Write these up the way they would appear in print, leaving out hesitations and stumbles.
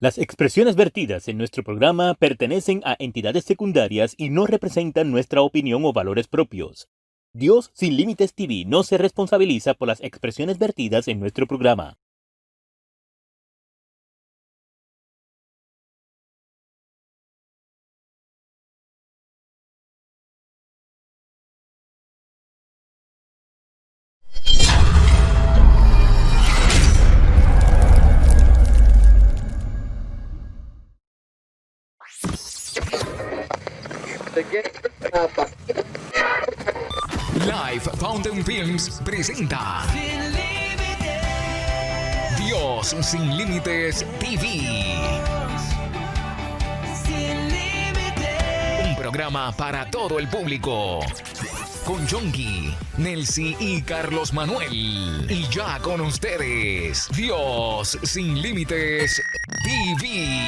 Las expresiones vertidas en nuestro programa pertenecen a entidades secundarias y no representan nuestra opinión o valores propios. Dios Sin Límites TV no se responsabiliza por las expresiones vertidas en nuestro programa. Live Fountain Films presenta Dios Sin Límites TV. Un programa para todo el público. Con Yonki, Nelcy y Carlos Manuel. Y ya con ustedes, Dios Sin Límites TV.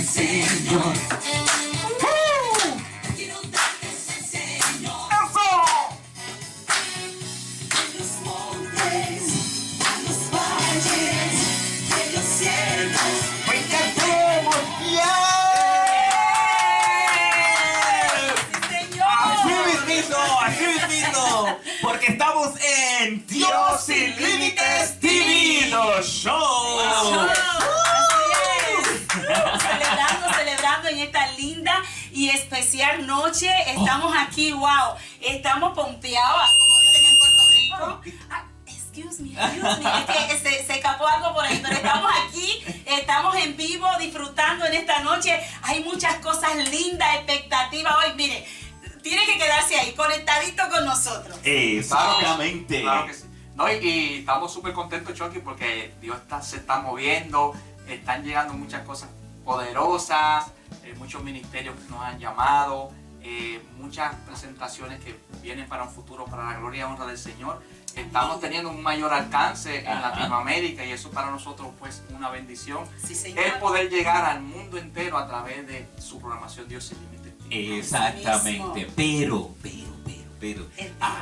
Señor. Así mismito, porque estamos en Dios Sin Límites TV, los shows. Celebrando en esta linda y especial noche. Estamos aquí, wow. Estamos pompeados, como dicen en Puerto Rico. Excuse me. Es que se escapó algo por ahí, pero estamos aquí, estamos en vivo, disfrutando en esta noche. Hay muchas cosas lindas, expectativas hoy. Mire, tiene que quedarse ahí, conectadito con nosotros. Exactamente. Claro que sí. No, y estamos súper contentos, Chucky, porque Dios se está moviendo, están llegando muchas cosas poderosas, muchos ministerios que nos han llamado, muchas presentaciones que vienen para un futuro, para la gloria y honra del Señor. Estamos teniendo un mayor alcance en Latinoamérica y eso para nosotros pues una bendición. Sí, señor. El poder llegar al mundo entero a través de su programación Dios Sin Límites. Exactamente, pero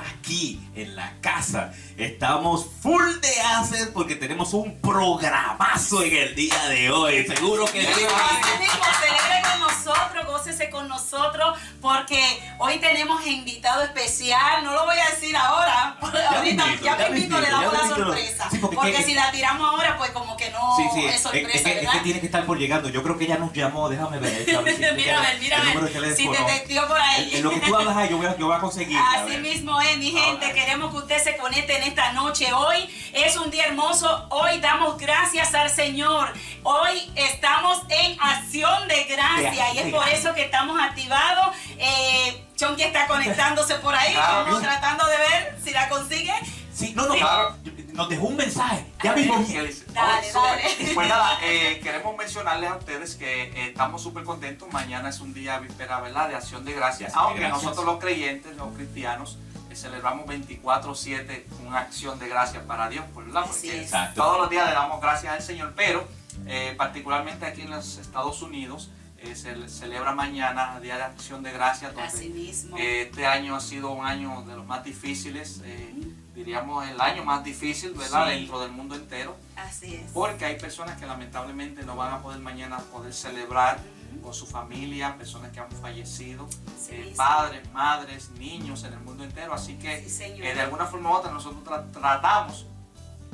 aquí en la casa estamos full de haces porque tenemos un programazo en el día de hoy. Seguro que sí. Así mismo, celebre con nosotros, gócese con nosotros, porque hoy tenemos invitado especial. No lo voy a decir ahora, ahorita ya mismo le damos la sorpresa. Sí, porque si la tiramos ahora, pues como que no es sorpresa, es que tiene que estar por llegando. Yo creo que ella nos llamó, déjame ver. Mírame. El número de teléfono. Si te textió por ahí. En lo que tú hablas ahí, yo voy a conseguir. Así mismo es, mi gente. Queremos que usted se conecte en esta noche. Hoy es un día hermoso. Hoy damos gracias al Señor. Hoy estamos en acción de gracia y es por eso que estamos activados. Chonky está conectándose por ahí. Estamos tratando de ver si la consigue. Sí, no, claro. Nos dejó un mensaje. Ya mismo. Dale. Pues nada, queremos mencionarles a ustedes que estamos súper contentos. Mañana es un día víspera, ¿verdad? De acción de gracias. Aunque nosotros los creyentes, los cristianos, celebramos 24/7 una acción de gracias para Dios, ¿verdad? Porque todos los días le damos gracias al Señor, pero particularmente aquí en los Estados Unidos se celebra mañana Día de Acción de Gracias. Así mismo. Este año ha sido un año de los más difíciles. Diríamos el año más difícil, ¿verdad? Sí. Dentro del mundo entero. Así es. Porque hay personas que lamentablemente no van a poder mañana celebrar con su familia, personas que han fallecido, padres, madres, niños en el mundo entero. Así que de alguna forma u otra nosotros tratamos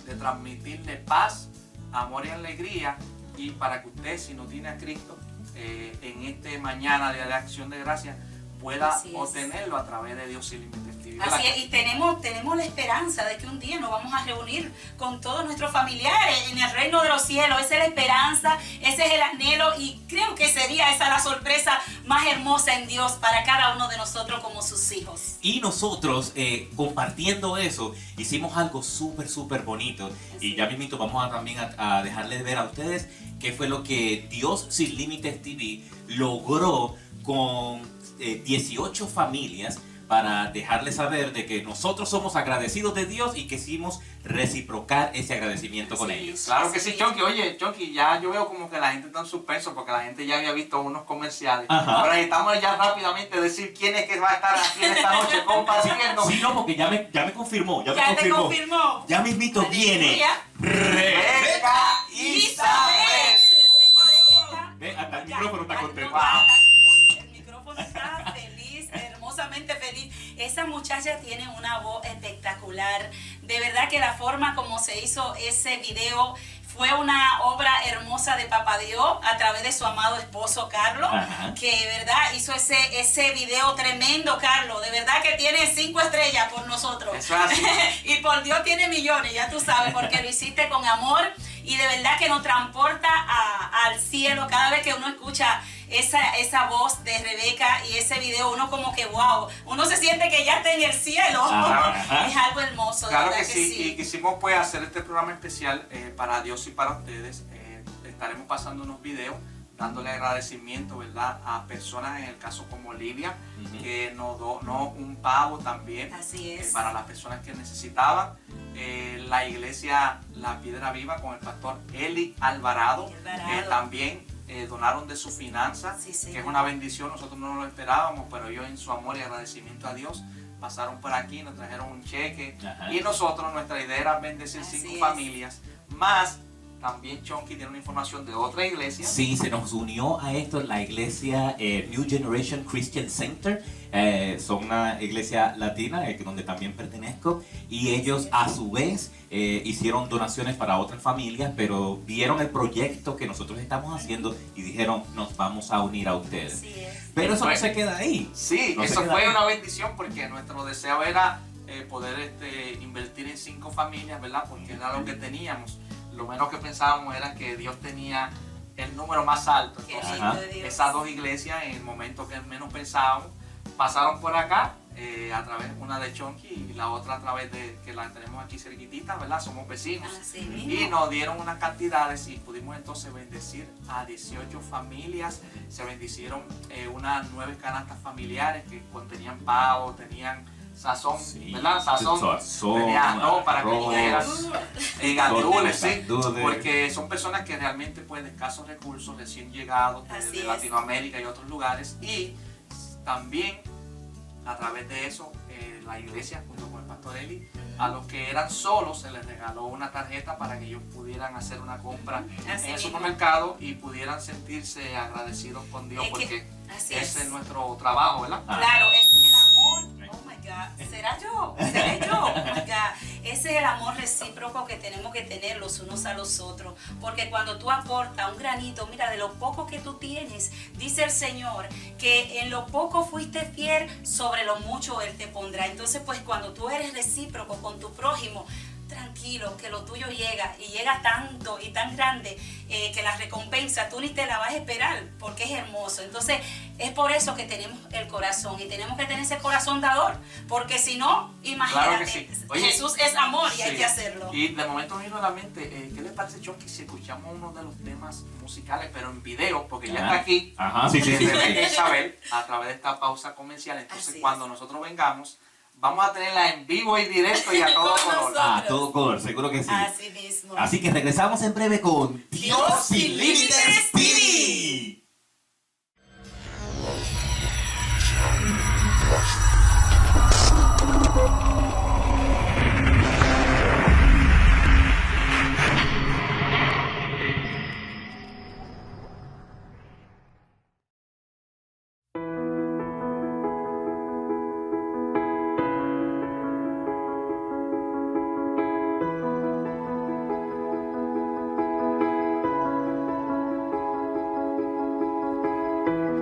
de transmitirle paz, amor y alegría, y para que usted, si no tiene a Cristo, en este mañana de Acción de Gracias, pueda obtenerlo a través de Dios Sin Límites TV. Así es, y tenemos la esperanza de que un día nos vamos a reunir con todos nuestros familiares en el reino de los cielos. Esa es la esperanza, ese es el anhelo, y creo que sería esa la sorpresa más hermosa en Dios para cada uno de nosotros como sus hijos. Y nosotros, compartiendo eso, hicimos algo súper bonito. Y ya mismito vamos también a dejarles ver a ustedes qué fue lo que Dios Sin Límites TV logró con 18 familias para dejarles saber de que nosotros somos agradecidos de Dios y quisimos reciprocar ese agradecimiento con ellos. Claro que sí, Chonky. Oye, Chonky, ya yo veo como que la gente está en suspenso porque la gente ya había visto unos comerciales. Ajá. Ahora necesitamos ya rápidamente decir quién es que va a estar aquí en esta noche compartiendo. Sí, no, porque ya me confirmó. Ya te confirmó. Ya mismito viene Rebeca Isabel. Ve, hasta el micrófono está contento. El micrófono está feliz, hermosamente feliz. Esa muchacha tiene una voz espectacular. De verdad que la forma como se hizo ese video fue una obra hermosa de Papá Dios a través de su amado esposo Carlos. Ajá. Que de verdad hizo ese video tremendo, Carlos. De verdad que tiene 5 estrellas por nosotros. Eso es así. Y por Dios tiene millones, ya tú sabes, porque lo hiciste con amor. Y de verdad que nos transporta al cielo cada vez que uno escucha esa voz de Rebeca y ese video, uno como que wow, uno se siente que ya está en el cielo. Ajá. Es algo hermoso. Claro que sí. Y quisimos pues hacer este programa especial para Dios y para ustedes. Estaremos pasando unos videos dándole agradecimiento, ¿verdad?, a personas, en el caso como Lidia, que nos donó un pavo también. Así es. Para las personas que necesitaban. La iglesia La Piedra Viva con el pastor Eli Alvarado. También donaron de su finanza, que es una bendición. Nosotros no lo esperábamos, pero ellos en su amor y agradecimiento a Dios pasaron por aquí, nos trajeron un cheque. Ajá. Y nosotros, nuestra idea era bendecir 5 familias, más también Chonky tiene una información de otra iglesia. Sí, se nos unió a esto la iglesia New Generation Christian Center. Son una iglesia latina donde también pertenezco, y ellos a su vez hicieron donaciones para otras familias, pero vieron el proyecto que nosotros estamos haciendo y dijeron, nos vamos a unir a ustedes. Pero eso no se queda ahí. Sí, no, eso fue una bendición, porque nuestro deseo era poder invertir en 5 familias, ¿verdad? Porque era lo que teníamos. Lo menos que pensábamos era que Dios tenía el número más alto. Entonces, esas 2 iglesias, en el momento que menos pensábamos, pasaron por acá, a través, una de Chonky y la otra a través de, que la tenemos aquí cerquitita, ¿verdad? Somos vecinos. Y nos dieron unas cantidades y pudimos entonces bendecir a 18 familias. Se bendicieron unas 9 canastas familiares que contenían pavo, tenían sazón, ¿verdad? Sazón, tenía arroz para que dijeran, gandules, sí, porque son personas que realmente pues de escasos recursos, recién llegados de Latinoamérica y otros lugares, y también a través de eso la iglesia junto con el pastor Eli, a los que eran solos se les regaló una tarjeta para que ellos pudieran hacer una compra en el supermercado y pudieran sentirse agradecidos con Dios, porque ese es nuestro trabajo, ¿verdad? Claro, ese es el amor. ¿Será yo? ¿Seré yo? Oh my God. Ese es el amor recíproco que tenemos que tener los unos a los otros. Porque cuando tú aportas un granito, mira, de lo poco que tú tienes, dice el Señor, que en lo poco fuiste fiel, sobre lo mucho Él te pondrá. Entonces, pues cuando tú eres recíproco con tu prójimo, tranquilo, que lo tuyo llega, y llega tanto y tan grande que la recompensa tú ni te la vas a esperar, porque es hermoso. Entonces es por eso que tenemos el corazón, y tenemos que tener ese corazón dador, porque si no, imagínate, claro que sí. Oye, Jesús es amor y hay que hacerlo. Y de momento me vino a la mente, ¿qué le parece, Chonky, si escuchamos uno de los temas musicales, pero en video, porque ya está aquí, Isabel, a través de esta pausa comercial? Entonces cuando nosotros vengamos, vamos a tenerla en vivo y directo y a todo color. A todo color, seguro que sí. Así mismo. Así que regresamos en breve con Dios sin Límites TV.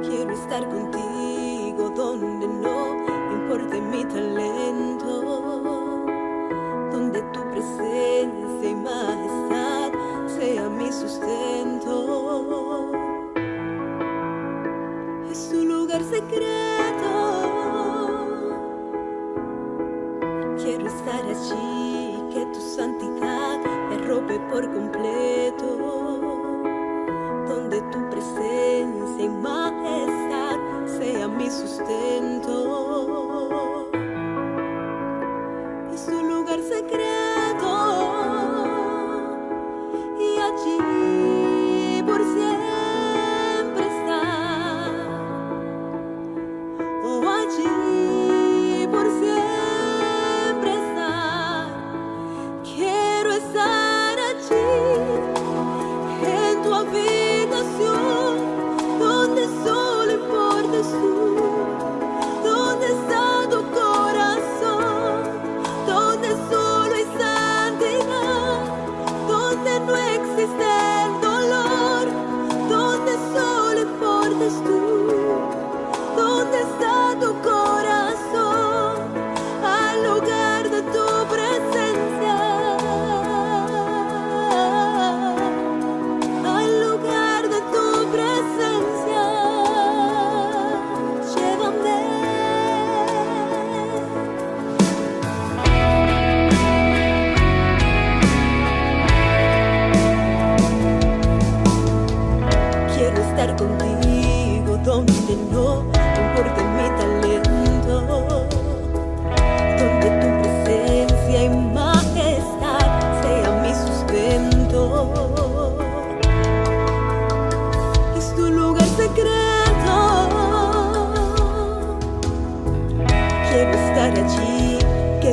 Quiero estar contigo donde no importe mi talento, donde tu presencia y majestad sea mi sustento. Es un lugar secreto. Quiero estar allí, que tu santidad me arrope por completo, donde tu presencia y majestad sea mi sustento.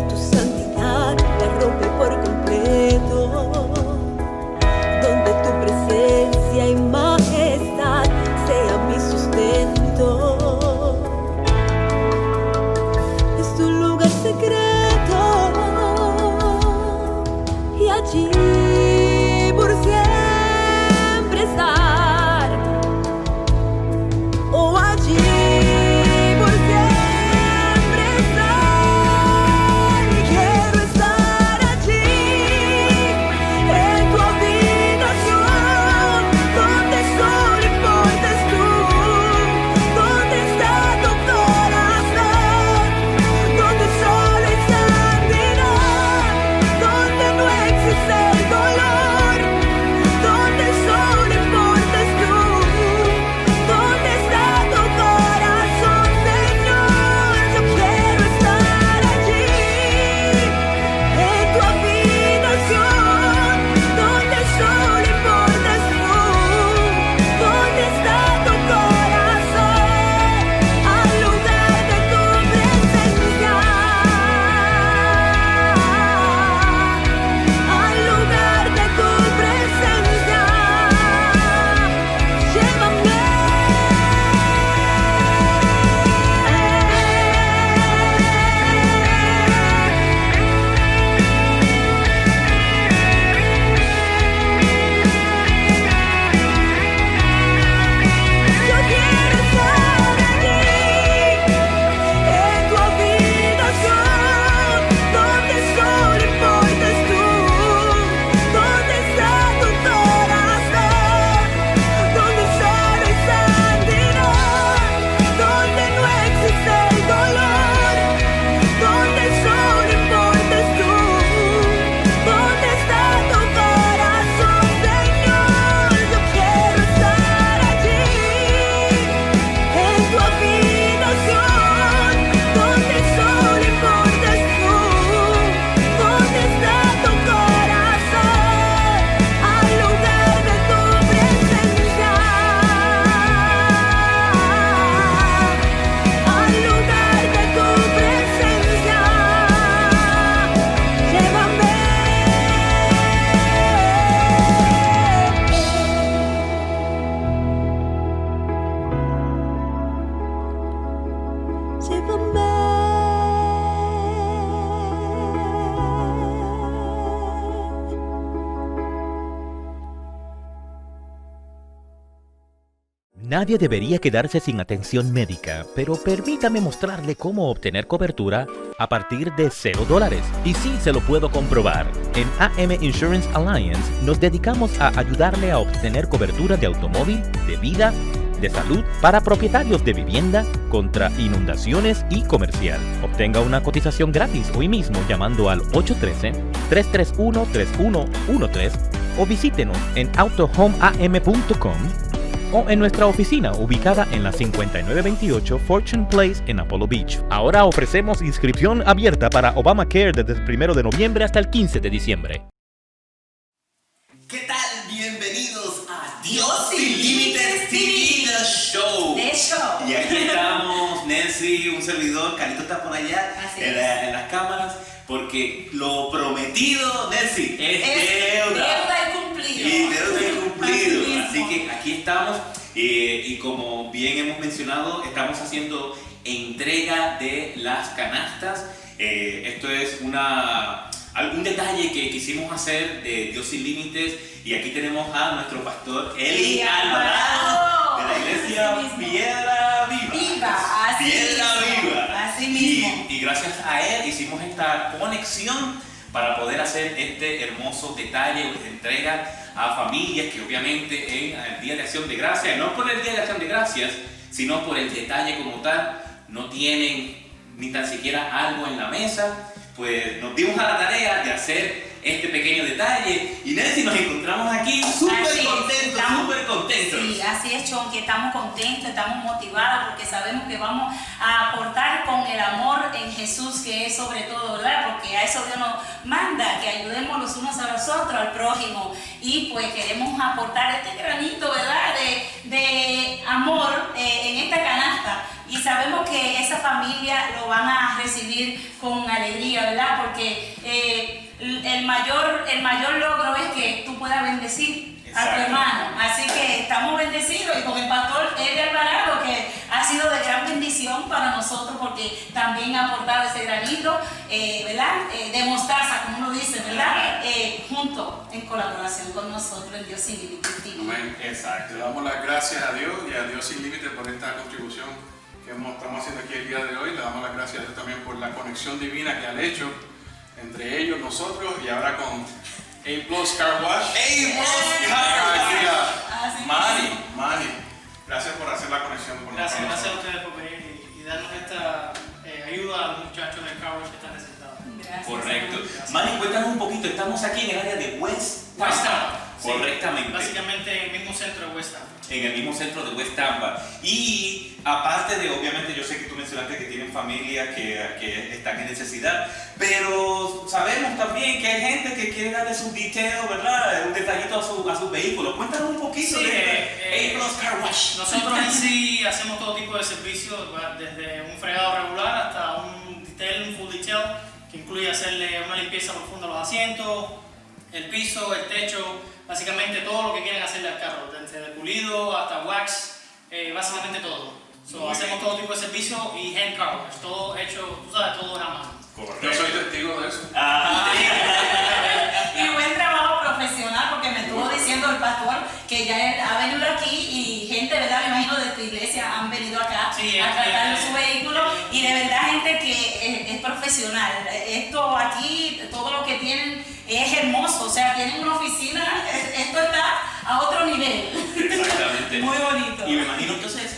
tu santidad me arrope por completo, donde tu presencia y majestad sea mi sustento. Es tu lugar secreto y allí por siempre estar. Oh, allí por siempre estar. Quiero estar allí en tu habitación, donde solo importas tú, donde está tu corazón, donde solo hay santidad, donde no existe el dolor, donde solo importas tú, donde está tu corazón, Señor. Yo quiero estar allí en tu habitación, donde solo importas tú, donde está tu corazón, al lugar de tu presencia, al lugar de tu presencia. Llévame. Yo quiero estar allí en tu habitación, donde solo importas tú, donde está tu corazón, donde solo hay santidad, donde no existe el dolor, donde solo importas tú, donde está tu corazón, Señor. Yo quiero estar allí en tu habitación, donde solo importas tú, donde está tu corazón, al lugar de tu presencia, al lugar de tu presencia. Llévame. Nadie debería quedarse sin atención médica, pero permítame mostrarle cómo obtener cobertura a partir de $0. Y sí, se lo puedo comprobar. En AM Insurance Alliance nos dedicamos a ayudarle a obtener cobertura de automóvil, de vida, de salud para propietarios de vivienda, contra inundaciones y comercial. Obtenga una cotización gratis hoy mismo llamando al 813-331-3113 o visítenos en autohomeam.com o en nuestra oficina ubicada en la 5928 Fortune Place en Apollo Beach. Ahora ofrecemos inscripción abierta para Obamacare desde el 1 de noviembre hasta el 15 de diciembre. ¿Qué tal? Bienvenidos a Dios Sin Límites TV, The Show. The Show. Y aquí estamos, Nancy, un servidor, Carito está por allá en las cámaras, porque lo prometido, Nancy, es deuda y cumplido. Y deuda y cumplido. Así que aquí estamos y como bien hemos mencionado, estamos haciendo entrega de las canastas. Esto es algún detalle que quisimos hacer de Dios Sin Límites, y aquí tenemos a nuestro pastor Eli Alvarado de la iglesia Piedra Viva. Así mismo. Y gracias a él hicimos esta conexión para poder hacer este hermoso detalle de entrega a familias que obviamente en el Día de Acción de Gracias, no por el Día de Acción de Gracias, sino por el detalle como tal, no tienen ni tan siquiera algo en la mesa. Pues nos dimos a la tarea de hacer este pequeño detalle, y Nancy, nos encontramos aquí súper contentos. Sí, así es, Chon, que estamos contentos, estamos motivados porque sabemos que vamos a aportar con el amor en Jesús, que es sobre todo, ¿verdad? Porque a eso Dios nos manda, que ayudemos los unos a los otros, al prójimo, y pues queremos aportar este granito, ¿verdad? De amor en esta canasta. Y sabemos que esa familia lo van a recibir con alegría, ¿verdad? Porque el mayor logro es que tú puedas bendecir a tu hermano. Así que estamos bendecidos, y con el pastor Eddie Alvarado, que ha sido de gran bendición para nosotros, porque también ha aportado ese granito, ¿verdad? De mostaza, como uno dice, ¿verdad? Junto, en colaboración con nosotros en Dios Sin Límites. Amén. Exacto. Le damos las gracias a Dios y a Dios Sin Límites por esta contribución que estamos haciendo aquí el día de hoy. Le damos las gracias a Dios también por la conexión divina que han hecho entre ellos, nosotros, y ahora con A+ Car Wash. Manny, gracias por hacer la conexión con Gracias a nosotros. ustedes por venir y darnos esta ayuda a los muchachos del Car Wash que están necesitados. Gracias. Correcto. Gracias. Manny, cuéntanos un poquito. Estamos aquí en el área de West Tampa. West Tampa, sí. Correctamente. Básicamente en el mismo centro de West Tampa. En el mismo centro de West Tampa. Y aparte de, obviamente, yo sé que tú mencionaste que tienen familias que están en necesidad, pero sabemos también que hay gente que quiere darle sus details, ¿verdad? Un detallito a sus vehículos. Cuéntanos un poquito Sí, de A+ Car Wash. Nosotros en sí hacemos todo tipo de servicios, desde un fregado regular hasta un detail, un full detail, que incluye hacerle una limpieza profunda a los asientos, el piso, el techo, básicamente todo lo que quieran hacerle al carro, desde el pulido hasta wax, básicamente todo. Muy Hacemos bien. todo tipo de servicios y hand car wash, todo hecho, tú sabes, todo a mano. Yo soy testigo de eso. Y buen trabajo profesional, porque me estuvo diciendo el pastor que ya él ha venido aquí y gente, ¿verdad? Me imagino de tu iglesia han venido acá Sí, a tratar su vehículo, y de verdad gente que es profesional. Esto aquí, todo lo que tienen es hermoso, o sea, tienen una oficina, esto está a otro nivel. Exactamente. Muy bonito. Y me imagino, entonces,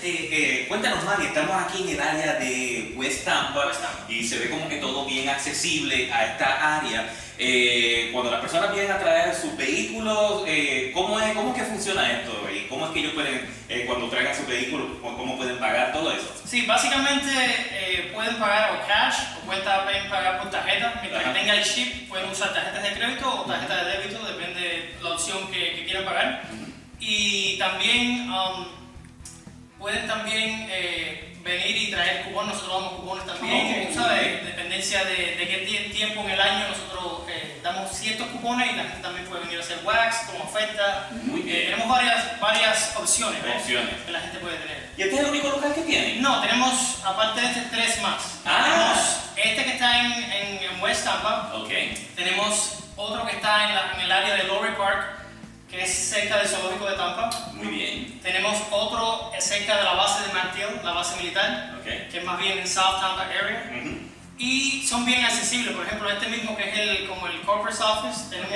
cuéntanos, Manny, estamos aquí en el área de West Tampa, West Tampa. y se ve como que todo bien accesible a esta área. Cuando las personas vienen a traer sus vehículos, ¿cómo es que funciona esto? ¿Y cómo es que ellos pueden, cuando traigan sus vehículos, cómo pueden pagar todo eso? Sí, básicamente pueden pagar o cash o pueden pagar por tarjeta. Mientras Ajá. que tenga el chip, pueden usar tarjetas de crédito o tarjetas de débito, depende de la opción que quieran pagar. Y también pueden también venir y traer cupones. Nosotros damos cupones también, Oh, ¿sabes? bien. Dependencia de qué tiempo en el año nosotros damos ciertos cupones, y la gente también puede venir a hacer wax como oferta. Muy bien. Tenemos varias opciones, ¿ves? Opciones. Que la gente puede tener. ¿Y este es el único local que tienen? No, tenemos, aparte de este, 3 más. Ah. Tenemos este que está en West Tampa. Ok. Tenemos otro que está en el área de Lowry Park, que es cerca del zoológico de Tampa. Muy bien. Tenemos otro cerca de la base de MacDill, la base militar, Ok. que es más bien en South Tampa area. Ujú. Y son bien accesibles. Por ejemplo, este mismo que es como el Corporate Office, tenemos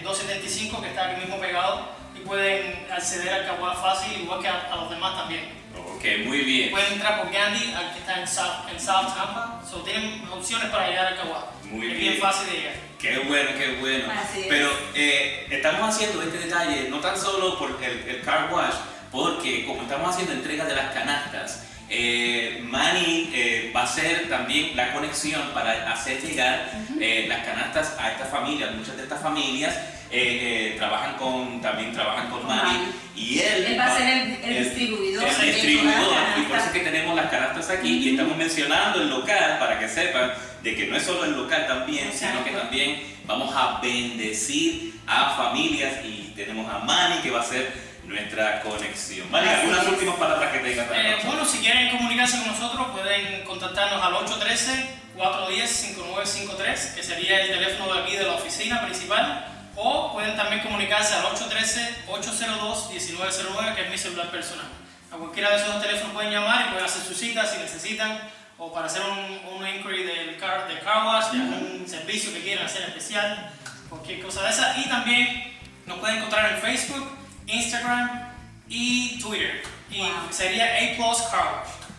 275 que está aquí mismo pegado, y pueden acceder al Caguá fácil, igual que a los demás también. Ok, muy bien. Pueden entrar por Gandhi, al que está en South Tampa. So, tienen opciones para llegar al Caguá. Muy es bien. bien fácil de llegar. Qué bueno, qué bueno. Así es. Pero estamos haciendo este detalle no tan solo por el car wash, porque como estamos haciendo entrega de las canastas, Manny va a hacer también la conexión para hacer llegar las canastas a estas familias. Muchas de estas familias también trabajan con Manny, y él va a ser el distribuidor. el de distribuidor, todas las y por eso es que tenemos las canastas aquí, y estamos mencionando el local para que sepan de que no es solo el local también, sino que Exacto. también vamos a bendecir a familias, y tenemos a Manny que va a ser nuestra conexión. Manny, Así ¿algunas es. últimas palabras que tengas para nosotros? Bueno, si quieren comunicarse con nosotros, pueden contactarnos al 813-410-5953, que sería el teléfono de aquí de la oficina principal, o pueden también comunicarse al 813-802-1909, que es mi celular personal. A cualquiera de esos dos teléfonos pueden llamar y pueden hacer sus citas si necesitan, o para hacer un inquiry del car wash, de algún servicio que quieran hacer especial, cualquier cosa de esa. Y también nos pueden encontrar en Facebook, Instagram y Twitter. Y Wow. sería A+ Car Wash.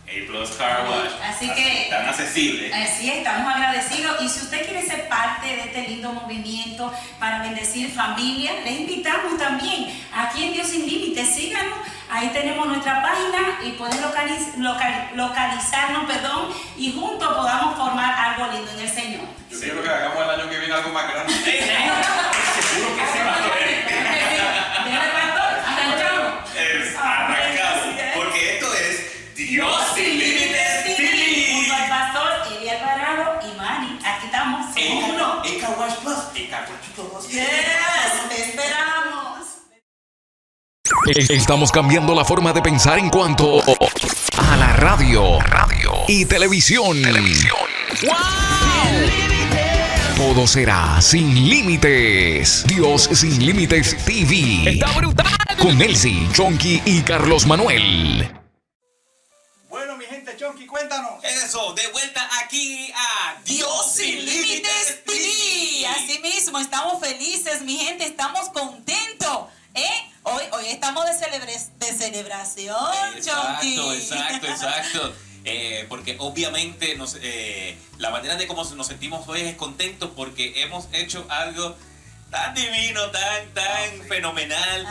A+ Car Wash. Así que- tan accesible. Así es, estamos agradecidos, y si usted quiere ser parte de este lindo movimiento para bendecir familias, les invitamos también aquí en Dios Sin Límites. Síganos, ahí tenemos nuestra página y pueden localizarnos, y juntos podamos formar algo lindo en el Señor. Yo quiero que hagamos el año que viene algo más grande. Seguro que sí, pastor. Déjale, pastor, arrancamos. Arrancado, porque esto es Dios Sin Límites Yes, te esperamos. Estamos cambiando la forma de pensar en cuanto a la radio y televisión. Todo será sin límites. Dios sin límites TV. Está brutal. Con Nelsi, Chonky y Carlos Manuel. Bueno, mi gente, Chonky, cuéntanos. Eso, de vuelta aquí a Dios sin límites TV. Así mismo, estamos felices, mi gente, estamos contentos. Hoy estamos de celebración, Chonky. Exacto. Porque obviamente la manera de cómo nos sentimos hoy es contentos porque hemos hecho algo tan divino, tan fenomenal.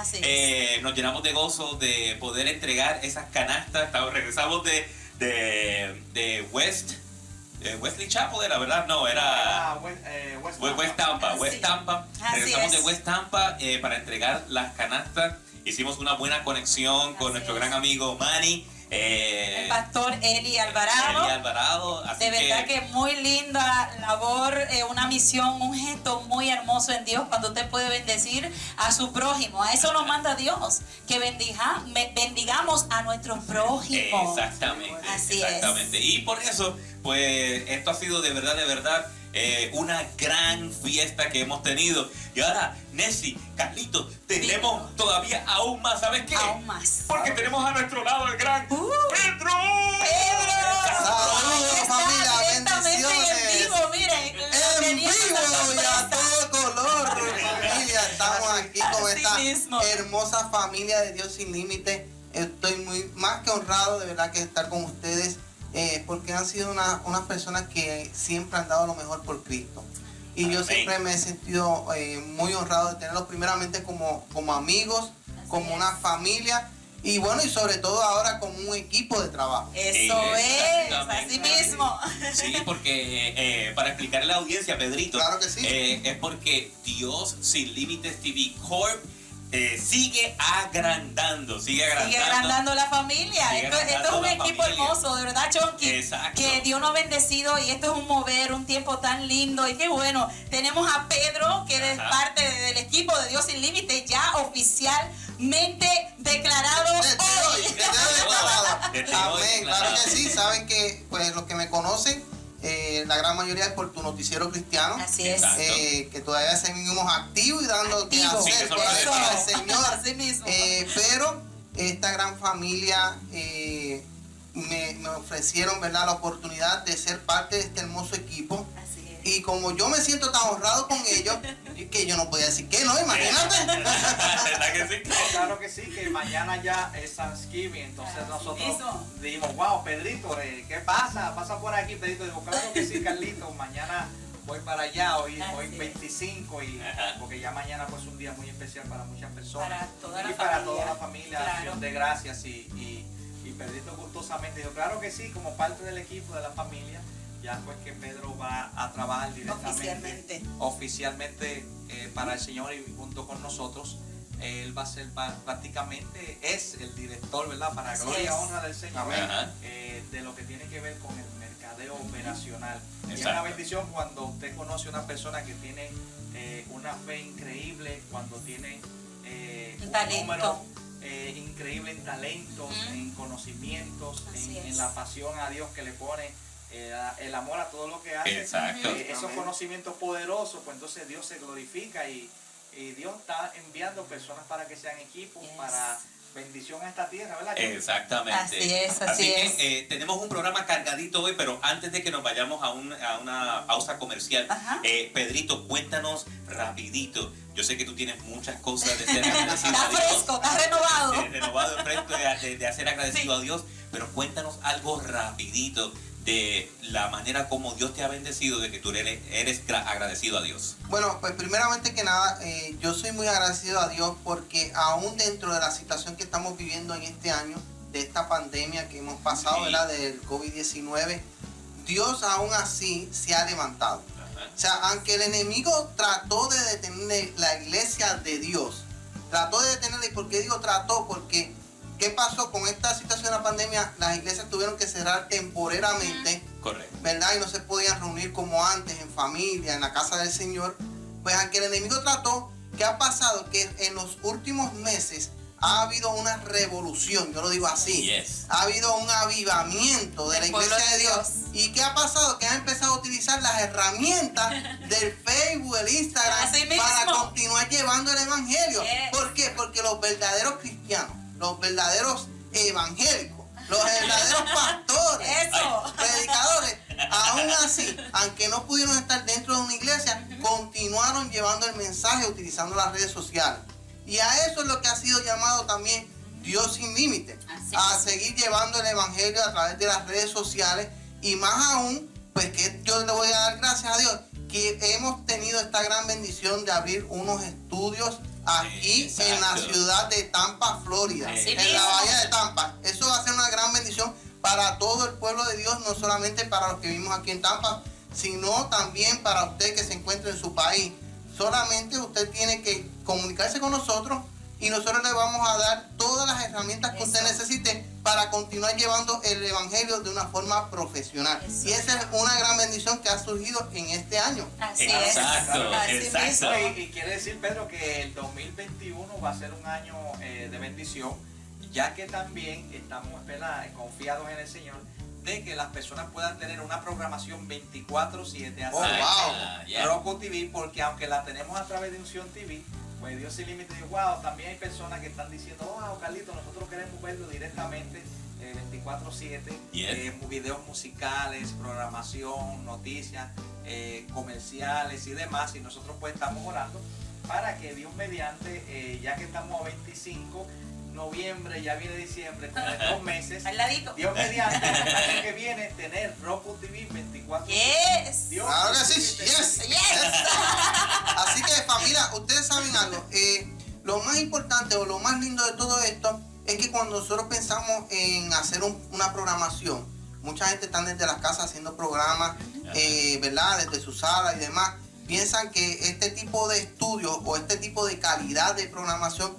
Nos llenamos de gozo de poder entregar esas canastas. Regresamos de Wesley Chapel, era verdad, no, era West Tampa. Regresamos de West Tampa para entregar las canastas. Hicimos una buena conexión con nuestro gran amigo Manny. El pastor Eli Alvarado. Así de verdad que muy linda labor, una misión, un gesto muy hermoso en Dios cuando usted puede bendecir a su prójimo. A eso nos manda Dios, que bendigamos a nuestros prójimos. Exactamente. Así exactamente. es. Y por eso, pues, esto ha sido de verdad, una gran fiesta que hemos tenido. Y ahora, Nessie, Carlito, tenemos todavía aún más, ¿sabes qué? Aún más. Porque tenemos a nuestro lado el gran Pedro. Saludos, familia, bendiciones. En vivo, miren. En vivo y a todo color, familia. Estamos aquí con Así esta mismo. hermosa familia de Dios sin límite. Estoy más que honrado de verdad que estar con ustedes, porque han sido unas personas que siempre han dado lo mejor por Cristo. Y yo siempre me he sentido muy honrado de tenerlos primeramente como amigos, como una familia. Y bueno, y sobre todo ahora como un equipo de trabajo. Eso es, así mismo. Sí, porque para explicarle a la audiencia, Pedrito, Claro que sí. Es porque Dios Sin Límites TV Corp sigue agrandando. Sigue agrandando la familia. Sigue Esto es agrandando un la equipo familia. hermoso, de verdad, Chonky. Exacto. Que Dios nos ha bendecido y esto es un mover, un tiempo tan lindo. Y qué bueno. Tenemos a Pedro, que es parte del equipo de Dios Sin Límites, ya oficialmente declarado hoy. Amén, claro que sí. Saben que pues los que me conocen, la gran mayoría es por tu noticiero cristiano. Así es. Que todavía seguimos activos y dando que Activo. hacer Sí, eso para es el Señor. Así mismo. Pero esta gran familia me ofrecieron, ¿verdad?, la oportunidad de ser parte de este hermoso equipo. Así es. Y como yo me siento tan honrado con ellos, es que yo no podía decir que no, imagínate. ¿Verdad que sí? No, claro que sí, que mañana ya es Thanksgiving, entonces nosotros dijimos, wow, Pedrito, ¿qué pasa? Pasa por aquí, Pedrito. Digo, claro que sí, Carlito, mañana voy para allá, hoy 25, porque ya mañana pues un día muy especial para muchas personas. Para toda la y para familia. toda la familia, Claro. acción de gracias y Pedrito gustosamente dijo, claro que sí, como parte del equipo de la familia, ya pues que Pedro va a trabajar directamente, oficialmente para el Señor y junto con nosotros. Él va a ser prácticamente, es el director, ¿verdad? Para Así gloria y es. honra del Señor, Ajá. de lo que tiene que ver con el mercadeo operacional. Y es Exacto. una bendición cuando usted conoce a una persona que tiene una fe increíble, cuando tiene un talento. número increíble en talentos, en conocimientos, Así en es. la pasión a Dios que le pone, el amor a todo lo que hace. Exacto. Esos conocimientos poderosos, pues entonces Dios se glorifica y Dios está enviando personas para que sean equipos, para bendición a esta tierra, ¿verdad? Exactamente. Así es, así que tenemos un programa cargadito hoy, pero antes de que nos vayamos a una pausa comercial, Ajá. Pedrito, cuéntanos rapidito. Yo sé que tú tienes muchas cosas de ser agradecido Está a Dios. fresco, está renovado. Renovado el fresco de hacer agradecido a Dios, pero cuéntanos algo rapidito de la manera como Dios te ha bendecido, de que tú eres agradecido a Dios. Bueno, pues primeramente que nada, yo soy muy agradecido a Dios porque aún dentro de la situación que estamos viviendo en este año, de esta pandemia que hemos pasado, Sí. ¿verdad?, del COVID-19, Dios aún así se ha levantado. Ajá. O sea, aunque el enemigo trató de detener la iglesia de Dios, trató de detenerla. ¿Y por qué digo trató? Porque ¿qué pasó con esta situación de la pandemia? Las iglesias tuvieron que cerrar temporariamente, Correcto. ¿verdad? Y no se podían reunir como antes en familia, en la casa del Señor. Pues aunque el enemigo trató, ¿qué ha pasado? Que en los últimos meses ha habido una revolución, yo lo digo así. Yes. Ha habido un avivamiento de la iglesia de Dios. ¿Y qué ha pasado? Que han empezado a utilizar las herramientas del Facebook, el Instagram, Así mismo. para continuar llevando el evangelio. Yes. ¿Por qué? Porque los verdaderos cristianos, los verdaderos evangélicos, los verdaderos pastores, Eso. predicadores, aún así, aunque no pudieron estar dentro de una iglesia, continuaron llevando el mensaje utilizando las redes sociales. Y a eso es lo que ha sido llamado también Dios sin límite, Así a es. seguir llevando el evangelio a través de las redes sociales, y más aún, pues que yo le voy a dar gracias a Dios que hemos tenido esta gran bendición de abrir unos estudios aquí en la Exacto. ciudad de Tampa, Florida, Así en la mismo. bahía de Tampa. Eso va a ser una gran bendición para todo el pueblo de Dios, no solamente para los que vivimos aquí en Tampa, sino también para usted que se encuentra en su país. Solamente usted tiene que comunicarse con nosotros y nosotros le vamos a dar todas las herramientas que usted necesite para continuar llevando el evangelio de una forma profesional. Eso. Y esa es una gran bendición que ha surgido en este año. Así Exacto, es. Así exacto. mismo. Y quiere decir, Pedro, que el 2021 va a ser un año de bendición, ya que también estamos, ¿verdad?, confiados en el Señor de que las personas puedan tener una programación 24/7 a Oh, través wow. de Yeah. Roku TV, porque aunque la tenemos a través de Unción TV, pues Dios sin límite dijo, wow, también hay personas que están diciendo, wow, Carlito, nosotros queremos verlo directamente 24/7, Yes. videos musicales, programación, noticias, comerciales y demás, y nosotros pues estamos orando para que Dios mediante, ya que estamos a 25 noviembre, ya viene diciembre, con estos meses, Al ladito. Dios mediante, el año que viene, tener Roku TV 24. Yes. Dios Claro que sí, sin yes. límite. Yes. Así que familia, ustedes saben algo, lo más importante o lo más lindo de todo esto es que cuando nosotros pensamos en hacer una programación, mucha gente está desde las casas haciendo programas, ¿verdad? Desde su sala y demás, piensan que este tipo de estudios o este tipo de calidad de programación,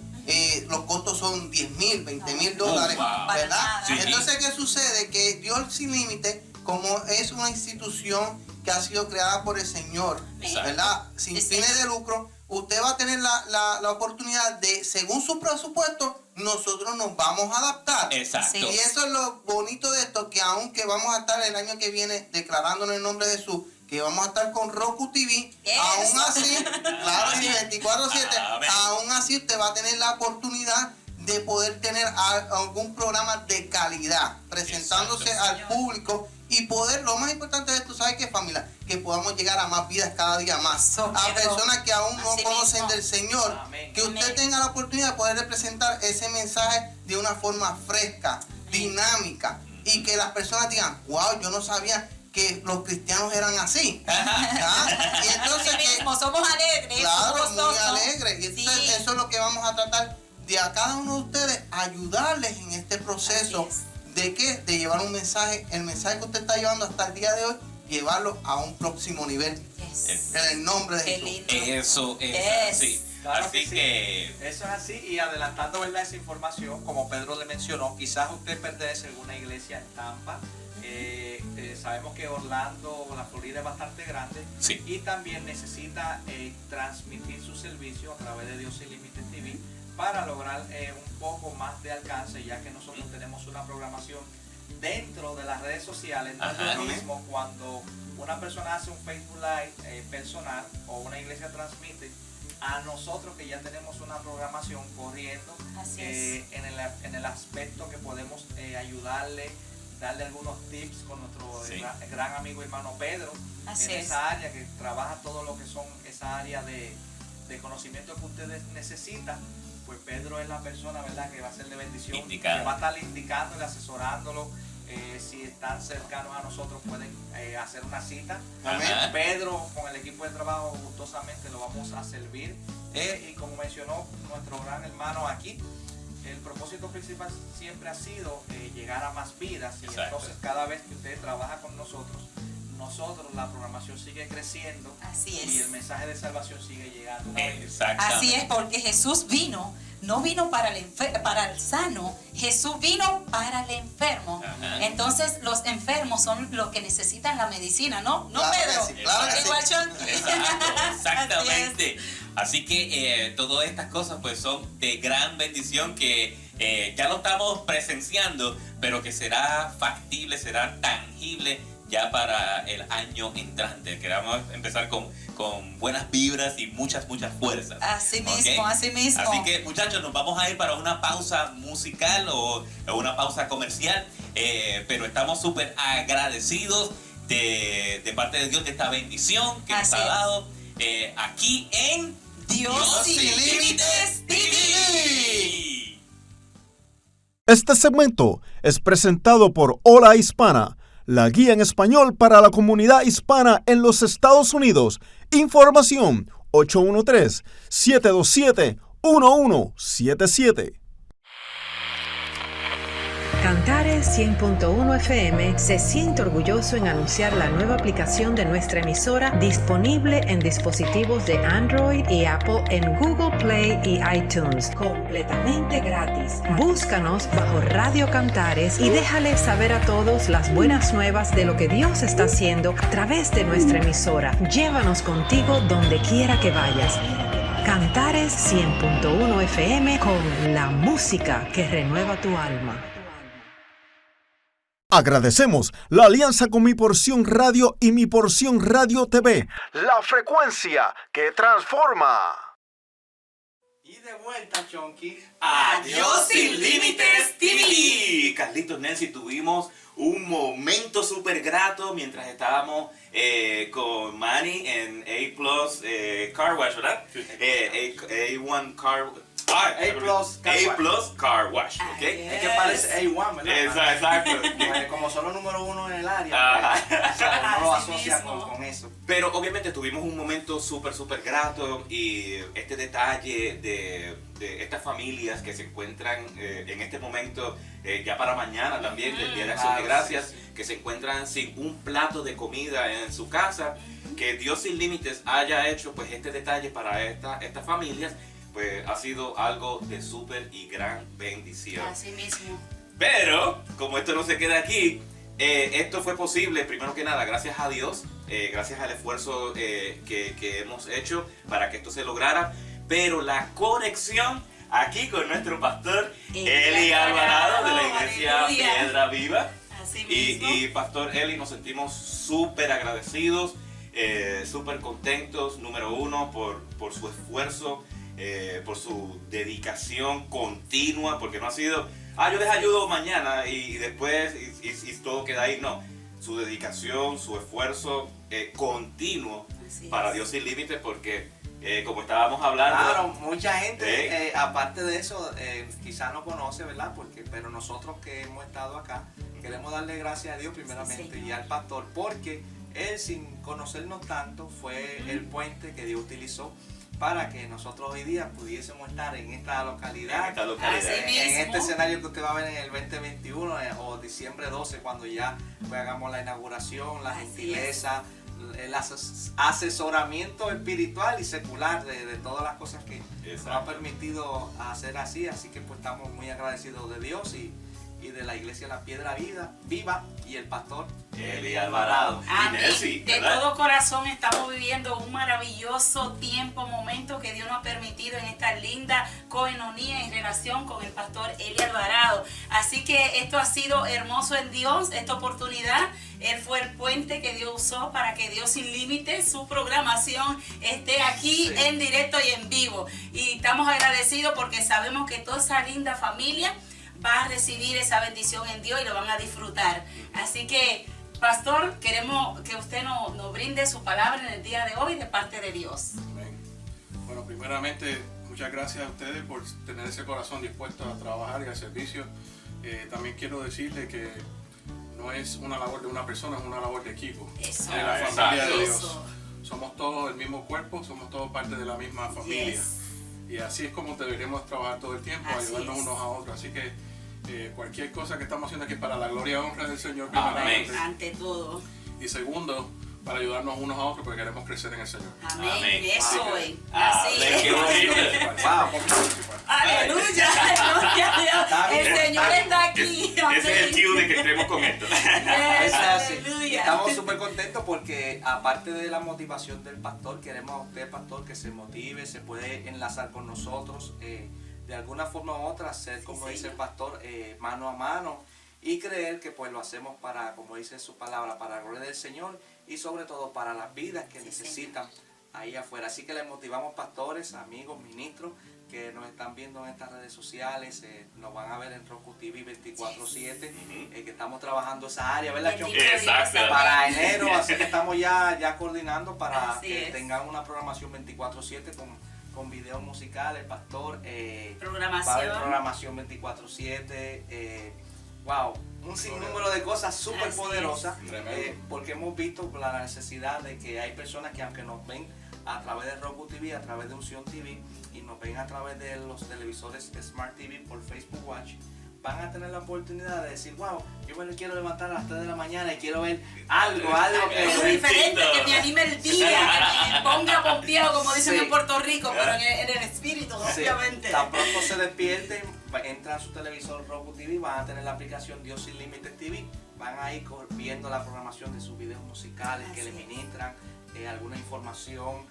los costos son $10,000, $20,000, wow. ¿verdad? Para nada. Sí. Entonces, ¿qué sucede? Que Dios Sin Límite, como es una institución que ha sido creada por el Señor, Exacto. ¿verdad? Sin Sí, fines de lucro, usted va a tener la oportunidad de, según su presupuesto, nosotros nos vamos a adaptar. Exacto. Sí. Y eso es lo bonito de esto, que aunque vamos a estar el año que viene declarándonos en el nombre de Jesús, que vamos a estar con Roku TV, Yes. aún así, claro, y 24/7, Amén. aún así usted va a tener la oportunidad de poder tener algún programa de calidad, presentándose Exacto, al público y poder, lo más importante de esto, ¿sabe qué, familia? Que podamos llegar a más vidas cada día más, Eso, a Pedro. personas que aún no Así conocen mismo. del Señor, Amén. que usted Amén. tenga la oportunidad de poder representar ese mensaje de una forma fresca, dinámica, y que las personas digan, wow, yo no sabía que los cristianos eran así. ¿Ah? Y entonces Así que, mismo, somos alegres. claro, somos muy gozosos. alegre. Y entonces Sí. eso es lo que vamos a tratar de a cada uno de ustedes, ayudarles en este proceso. Así ¿De qué? De llevar un mensaje, el mensaje que usted está llevando hasta el día de hoy, llevarlo a un próximo nivel. Yes. En el nombre de Qué Jesús. lindo. Eso es Yes. así. Claro Así sí. que Eso es así, y adelantando, ¿verdad?, esa información, como Pedro le mencionó, quizás usted pertenece a alguna iglesia en Tampa. Sabemos que Orlando, la Florida, es bastante grande, Sí. y también necesita transmitir su servicio a través de Dios Sin Límite TV para lograr un poco más de alcance, ya que nosotros tenemos una programación dentro de las redes sociales. No es Ajá. lo mismo cuando una persona hace un Facebook Live personal o una iglesia transmite, a nosotros que ya tenemos una programación corriendo, Así es. en el aspecto que podemos ayudarle, darle algunos tips con nuestro Sí. gran amigo hermano Pedro, Así en es. esa área que trabaja todo lo que son esa área de conocimiento que ustedes necesitan. Pues Pedro es la persona, ¿verdad?, que va a ser de bendición, Indicado. que va a estar indicándole, asesorándolo. Si están cercanos a nosotros pueden hacer una cita. Amén. Ajá. Pedro, con el equipo de trabajo, gustosamente lo vamos a servir. Y como mencionó nuestro gran hermano aquí, el propósito principal siempre ha sido llegar a más vidas. Y Exacto. entonces cada vez que usted trabaja con nosotros, la programación sigue creciendo. Así Y el es. mensaje de salvación sigue llegando. Exactamente. Así es, porque Jesús vino no vino para el sano, Jesús vino para el enfermo. Ajá. Entonces los enfermos son los que necesitan la medicina, ¿no? No, Claro que Pedro. sí, claro que sí. Igual Chonky. Exactamente. Así que todas estas cosas pues son de gran bendición que ya lo estamos presenciando, pero que será factible, será tangible ya para el año entrante. Queremos empezar con buenas vibras y muchas fuerzas. Así ¿Ok? mismo, así mismo. Así que muchachos, nos vamos a ir para una pausa musical o una pausa comercial, pero estamos súper agradecidos de parte de Dios de esta bendición que nos Así ha es. dado aquí en Dios sin límites TV. Este segmento es presentado por Hola Hispana, la guía en español para la comunidad hispana en los Estados Unidos. Información 813-727-1177. Cantares 100.1 FM se siente orgulloso en anunciar la nueva aplicación de nuestra emisora disponible en dispositivos de Android y Apple en Google Play y iTunes, completamente gratis. Búscanos bajo Radio Cantares y déjale saber a todos las buenas nuevas de lo que Dios está haciendo a través de nuestra emisora. Llévanos contigo donde quiera que vayas. Cantares 100.1 FM con la música que renueva tu alma. Agradecemos la alianza con Mi Porción Radio y Mi Porción Radio TV, la frecuencia que transforma. Y de vuelta, Chonky. Adiós sin límites TV. Carlitos, Nancy, tuvimos un momento súper grato mientras estábamos con Manny en A+ Car Wash, ¿verdad? A1 Car A+ Car Wash, ¿ok? Es que parece A1, ¿verdad? Exacto. Como son los número 1 en el área, pues, no lo asocia con eso. Pero obviamente tuvimos un momento súper grato y este detalle de estas familias que se encuentran en este momento, ya para mañana también, del Día de Acción de Gracias, que se encuentran sin un plato de comida en su casa, que Dios sin límites haya hecho pues este detalle para estas familias, pues ha sido algo de súper y gran bendición. Así mismo. Pero, como esto no se queda aquí, esto fue posible, primero que nada, gracias a Dios, gracias al esfuerzo que hemos hecho para que esto se lograra, pero la conexión aquí con nuestro pastor Eli Alvarado de la iglesia Aleluya. Piedra Viva. Así mismo. Y pastor Eli, nos sentimos súper agradecidos, súper contentos, número uno, por su esfuerzo, por su dedicación continua, porque no ha sido, yo les ayudo mañana y después y todo queda ahí, no. Su dedicación, su esfuerzo continuo para Dios sin límites, porque como estábamos hablando. Claro, mucha gente, aparte de eso, quizás no conoce, ¿verdad? Pero nosotros que hemos estado acá, queremos darle gracias a Dios primeramente y al pastor, porque él, sin conocernos tanto, fue el puente que Dios utilizó para que nosotros hoy día pudiésemos estar en esta localidad, en este escenario que usted va a ver en el 2021 o diciembre 12, cuando ya pues, hagamos la inauguración, la gentileza, el asesoramiento espiritual y secular de todas las cosas que nos ha permitido hacer así que pues estamos muy agradecidos de Dios y de la iglesia La Piedra Viva y el pastor Eli Alvarado. De todo corazón estamos viviendo un maravilloso tiempo, momento que Dios nos ha permitido en esta linda coenonía en relación con el pastor Eli Alvarado. Así que esto ha sido hermoso en Dios, esta oportunidad. Él fue el puente que Dios usó para que Dios sin límites, su programación, esté aquí en directo y en vivo. Y estamos agradecidos porque sabemos que toda esa linda familia va a recibir esa bendición en Dios y lo van a disfrutar. Así que, pastor, queremos que usted nos brinde su palabra en el día de hoy de parte de Dios. Amén. Bueno, primeramente, muchas gracias a ustedes por tener ese corazón dispuesto a trabajar y al servicio. También quiero decirle que no es una labor de una persona, es una labor de equipo. Eso. De la familia de Dios. Somos todos el mismo cuerpo, somos todos parte de la misma familia. Y así es como deberíamos trabajar todo el tiempo, ayudarnos unos a otros. Así que cualquier cosa que estamos haciendo aquí es para la gloria y honra del Señor primeramente. Ante todo. Y segundo, para ayudarnos unos a otros porque queremos crecer en el Señor. Amén. Eso es. Así. Qué bonito. Aleluya. Gloria a Dios. El Señor está aquí. Ese es el cue de que entremos con esto. Aleluya. Estamos súper contentos porque aparte de la motivación del pastor, queremos a usted, pastor, que se motive, se puede enlazar con nosotros de alguna forma u otra, hacer como dice el pastor, mano a mano y creer que pues lo hacemos para, como dice su palabra, para la gloria del Señor y sobre todo para las vidas que necesitan ahí afuera. Así que les motivamos, pastores, amigos, ministros que nos están viendo en estas redes sociales, nos van a ver en Roku TV 24/7, que estamos trabajando esa área, ¿verdad, John? Exacto. Para enero, así que estamos ya coordinando para Así que es. tengan una programación 24/7 con videos musicales, pastor. Programación. Va a haber programación 24/7. Wow, un sinnúmero de cosas súper poderosas, porque hemos visto la necesidad de que hay personas que aunque nos ven a través de Roku TV, a través de Unción TV y nos ven a través de los televisores Smart TV por Facebook Watch, van a tener la oportunidad de decir, wow, yo me quiero levantar a las 3 de la mañana y quiero ver algo Es diferente, que me anime el día, que me ponga pompeado, como dicen en Puerto Rico, pero en el espíritu, obviamente. Tan pronto se despierten, entran a su televisor Roku TV, van a tener la aplicación Dios Sin Límites TV, van a ir viendo la programación de sus videos musicales que le ministran, alguna información,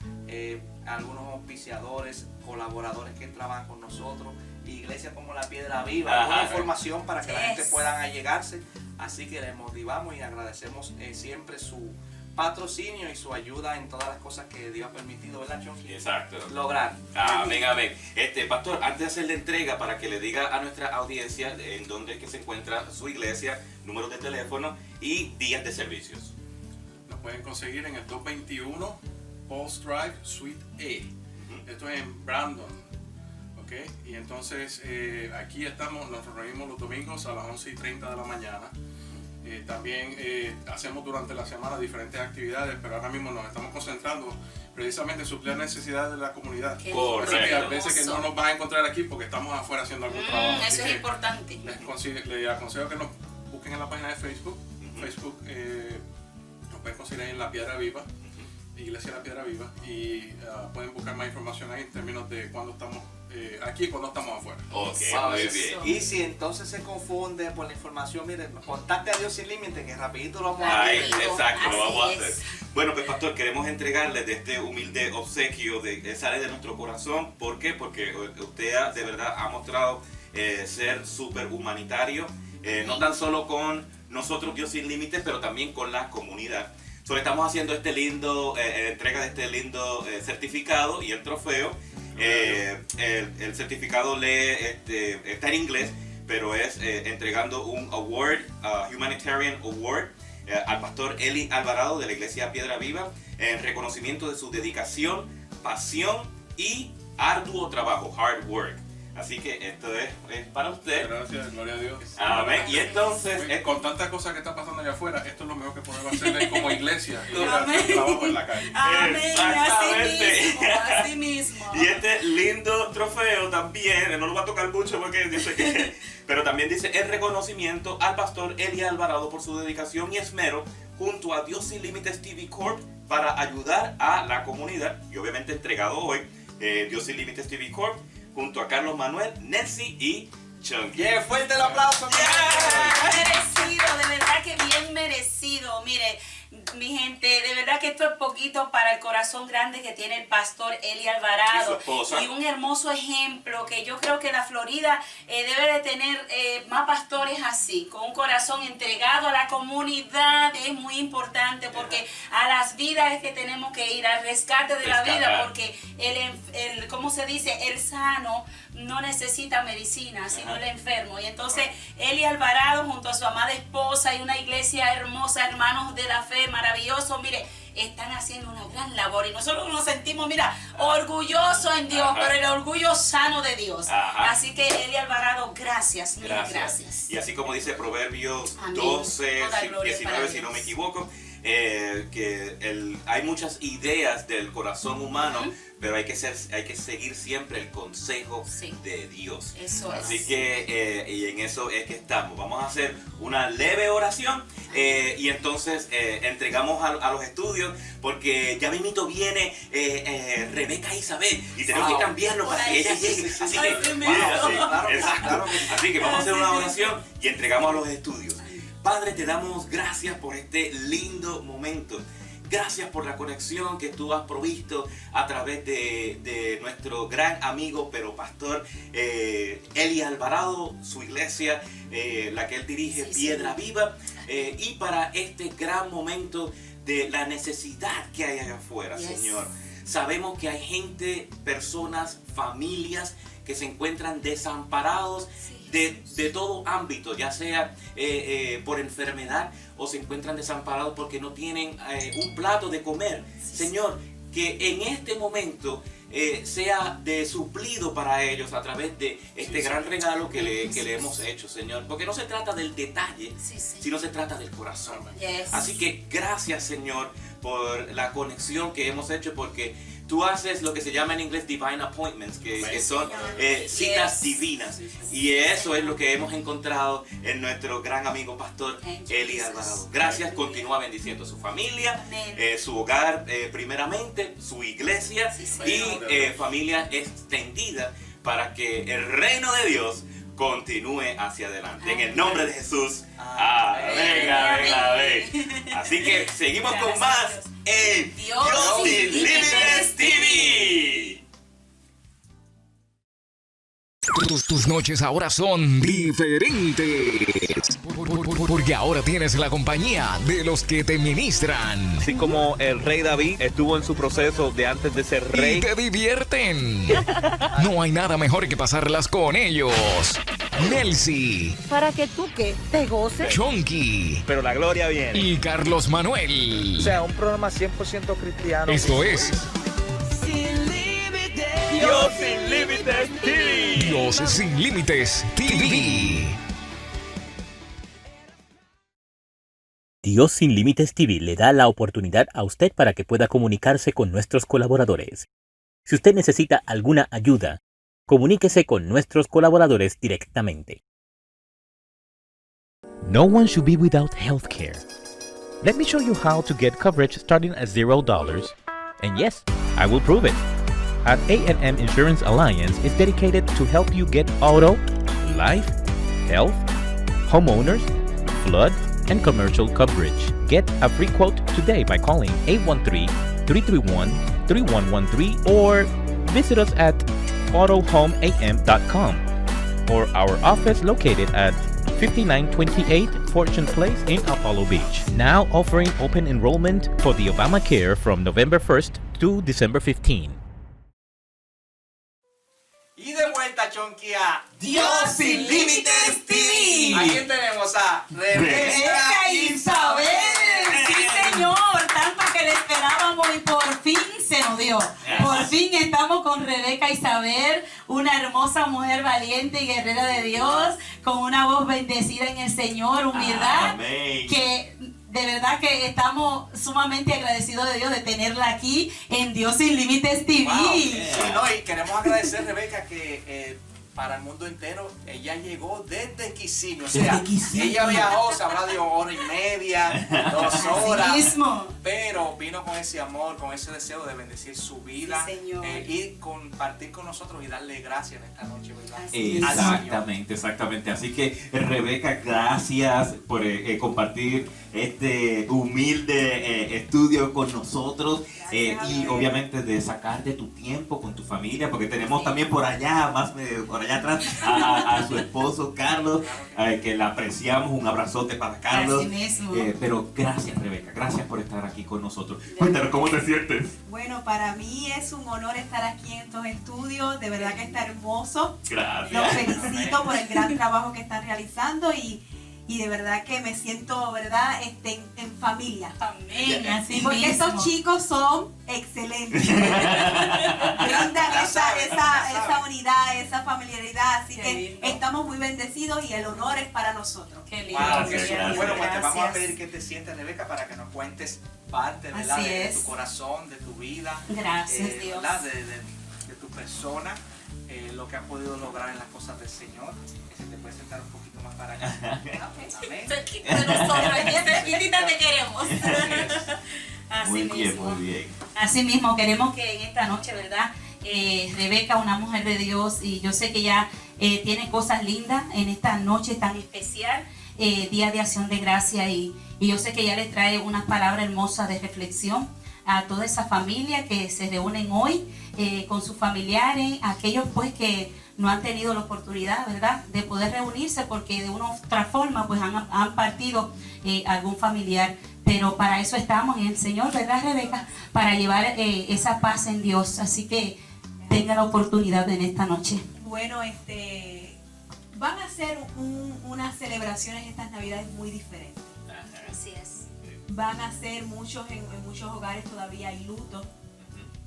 algunos auspiciadores, colaboradores que trabajan con nosotros, iglesias como La Piedra Viva, alguna información para que la gente pueda allegarse. Así que les motivamos y agradecemos siempre su patrocinio y su ayuda en todas las cosas que Dios ha permitido, ¿verdad, Chonky? Exacto. Lograr. Amén, amén. Pastor, antes de hacer la entrega, para que le diga a nuestra audiencia en dónde es que se encuentra su iglesia, números de teléfono y días de servicios. Nos pueden conseguir en el 221 Pulse Drive Suite A. Esto es en Brandon. ¿Okay? Y entonces aquí estamos, nos reunimos los domingos a las 11:30 de la mañana. También hacemos durante la semana diferentes actividades, pero ahora mismo nos estamos concentrando precisamente en suplir necesidades de la comunidad. Correcto. A veces que no nos van a encontrar aquí porque estamos afuera haciendo algún trabajo. Eso es importante. Les aconsejo que nos busquen en la página de Facebook. Facebook nos pueden conseguir ahí en La Piedra Viva, Iglesia La Piedra Viva, y pueden buscar más información ahí en términos de cuándo estamos aquí y cuándo estamos afuera. Ok, muy bien. Y si entonces se confunde por la información, miren, contacte a Dios Sin Límites, que rapidito lo vamos a hacer. Exacto, lo vamos a hacer. Bueno, pues pastor, queremos entregarle de este humilde obsequio que sale de nuestro corazón. ¿Por qué? Porque usted de verdad ha mostrado ser súper humanitario, no tan solo con nosotros Dios Sin Límites, pero también con la comunidad. Estamos haciendo entrega de este lindo certificado y el trofeo. El certificado está en inglés, pero es entregando un award, Humanitarian Award, al pastor Eli Alvarado de la Iglesia Piedra Viva, en reconocimiento de su dedicación, pasión y arduo trabajo, hard work. Así que esto es para usted. Gracias, gloria a Dios. Amén. Y entonces, con tantas cosas que están pasando allá afuera, esto es lo mejor que podemos hacer como iglesia y hacer trabajo en la calle. Amén. Exactamente. Así mismo. Y este lindo trofeo también, no lo va a tocar mucho porque dice que, pero también dice el reconocimiento al pastor Eli Alvarado por su dedicación y esmero junto a Dios Sin Límites TV Corp para ayudar a la comunidad, y obviamente entregado hoy Dios Sin Límites TV Corp junto a Carlos Manuel, Nelsie y Chonky. Fuerte el aplauso. Bien merecido, de verdad que bien merecido. Mire, mi gente, de verdad que esto es poquito para el corazón grande que tiene el pastor Eli Alvarado. Y un hermoso ejemplo que yo creo que la Florida debe de tener más pastores así, con un corazón entregado a la comunidad. Es muy importante porque a las vidas es que tenemos que ir, al rescate de la vida, porque ¿cómo se dice? El sano no necesita medicina, sino el enfermo. Y entonces Eli Alvarado junto a su amada esposa y una iglesia hermosa, hermanos de la fe, maravilloso, mire, están haciendo una gran labor y nosotros nos sentimos, mira, orgullosos en Dios, pero el orgullo sano de Dios. Así que Eli Alvarado, gracias, mil gracias. Y así como dice Proverbios 12, 19, si no me equivoco, que hay muchas ideas del corazón humano, pero hay que seguir siempre el consejo de Dios. Eso es. Así que, y en eso es que estamos. Vamos a hacer una leve oración y entonces entregamos a los estudios, porque ya mismito viene Rebeca Isabel y tenemos que cambiarlo para que ella llegue. Así que vamos a hacer una oración y entregamos a los estudios. Padre, te damos gracias por este lindo momento. Gracias por la conexión que tú has provisto a través de nuestro gran amigo, pero pastor, Eli Alvarado, su iglesia, la que él dirige, Piedra Viva, y para este gran momento de la necesidad que hay allá afuera, Señor. Sabemos que hay gente, personas, familias que se encuentran desamparados de todo ámbito, ya sea por enfermedad o se encuentran desamparados porque no tienen un plato de comer. Señor, que en este momento sea de suplido para ellos a través de este gran regalo que le hemos hecho, Señor. Porque no se trata del detalle, sino se trata del corazón. Así que gracias, Señor, por la conexión que hemos hecho, porque tú haces lo que se llama en inglés divine appointments, que son citas divinas. Y eso es lo que hemos encontrado en nuestro gran amigo pastor Eli Alvarado. Gracias, continúa bendiciendo su familia, su hogar primeramente, su iglesia y familia extendida, para que el reino de Dios continúe hacia adelante. En el nombre de Jesús. Amén, amén, amén. Así que seguimos con más en Dios Sin Límites TV. Tus noches ahora son diferentes. Porque ahora tienes la compañía de los que te ministran. Así como el rey David estuvo en su proceso de antes de ser rey. Y te divierten. No hay nada mejor que pasarlas con ellos. Nelcy. Para que tú que te goces. Chonky. Pero la gloria viene. Y Carlos Manuel. O sea, un programa 100% cristiano. Esto es Dios Sin Límites TV. Dios Sin Límites TV. Dios Sin Límites TV le da la oportunidad a usted para que pueda comunicarse con nuestros colaboradores. Si usted necesita alguna ayuda, comuníquese con nuestros colaboradores directamente. No one should be without health care. Let me show you how to get coverage starting at $0. And yes, I will prove it. At A&M Insurance Alliance is dedicated to help you get auto, life, health, homeowners, flood, and commercial coverage. Get a free quote today by calling 813-331-3113 or visit us at autohomeam.com or our office located at 5928 Fortune Place in Apollo Beach. Now offering open enrollment for the Obamacare from November 1st to December 15. Y de vuelta, Chonky, a Dios Sin Límites TV. Aquí tenemos a Rebeca Isabel. Sí, señor. Tanto que le esperábamos y por fin se nos dio. Por fin estamos con Rebeca Isabel, una hermosa mujer valiente y guerrera de Dios, con una voz bendecida en el Señor, humildad. Amén. Que de verdad que estamos sumamente agradecidos de Dios de tenerla aquí en Dios Sin Límites TV. Wow. Sí, no, y queremos agradecer, Rebeca, que para el mundo entero ella llegó desde Kissimmee. O sea, ella viajó, se habrá de 1.5 horas, 2 horas. Mismo. Pero vino con ese amor, con ese deseo de bendecir su vida, y compartir con nosotros y darle gracias en esta noche, ¿verdad? Exactamente, exactamente. Así que, Rebeca, gracias por compartir este humilde estudio con nosotros, y obviamente de sacar de tu tiempo con tu familia, porque tenemos también por allá atrás a su esposo Carlos, que la apreciamos. Un abrazote para Carlos. Pero gracias, Rebeca, gracias por estar aquí con nosotros. Cuéntanos, ¿cómo te sientes? Bueno, para mí es un honor estar aquí en estos estudios, de verdad que está hermoso. Gracias. Los felicito por el gran trabajo que están realizando y y de verdad que me siento, ¿verdad?, en familia. Amén, así porque mismo. estos chicos son excelentes. Brindan esa unidad, esa familiaridad, así que estamos muy bendecidos y el honor es para nosotros. Qué lindo. Wow, qué bien. Gracias. Bueno, pues te vamos a Gracias. pedir que te sientes, Rebeca, para que nos cuentes parte, ¿verdad?, Así de es. tu corazón, de tu vida. Gracias, Dios. ¿Verdad?, de tu persona, lo que has podido lograr en las cosas del Señor. Que se te puede sentar un poquito más para acá. Amén. Cerquita de nosotros, aquí cerquitita te queremos. Así Muy bien, mismo. muy bien. Así mismo, queremos que en esta noche, ¿verdad? Rebeca, una mujer de Dios, y yo sé que ya tiene cosas lindas en esta noche tan especial, Día de Acción de Gracia, y yo sé que ya le trae unas palabras hermosas de reflexión a toda esa familia que se reúnen hoy con sus familiares, aquellos pues que no han tenido la oportunidad, ¿verdad?, de poder reunirse porque de una u otra forma pues han partido algún familiar. Pero para eso estamos en el Señor, ¿verdad, Rebeca? Para llevar esa paz en Dios. Así que tenga la oportunidad en esta noche. Bueno, van a ser unas celebraciones estas Navidades muy diferentes. Así es. Van a ser muchos, en muchos hogares todavía hay luto,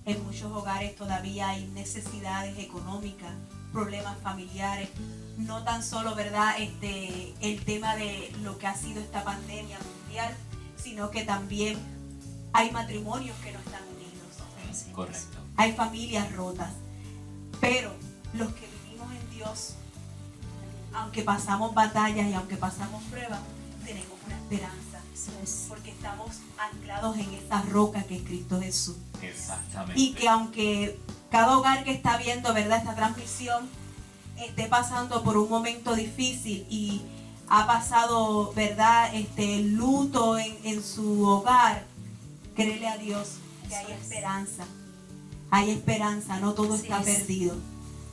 en muchos hogares todavía hay necesidades económicas, problemas familiares, no tan solo, ¿verdad?, el tema de lo que ha sido esta pandemia mundial, sino que también hay matrimonios que no están unidos. Correcto. Hay familias rotas. Pero los que vivimos en Dios, aunque pasamos batallas y aunque pasamos pruebas, tenemos una esperanza. Porque estamos anclados en esa roca que es Cristo Jesús. Exactamente. Y que aunque cada hogar que está viendo, ¿verdad?, esta transmisión esté pasando por un momento difícil y ha pasado, ¿verdad?, luto en su hogar, créele a Dios que hay esperanza. Hay esperanza, no todo está perdido.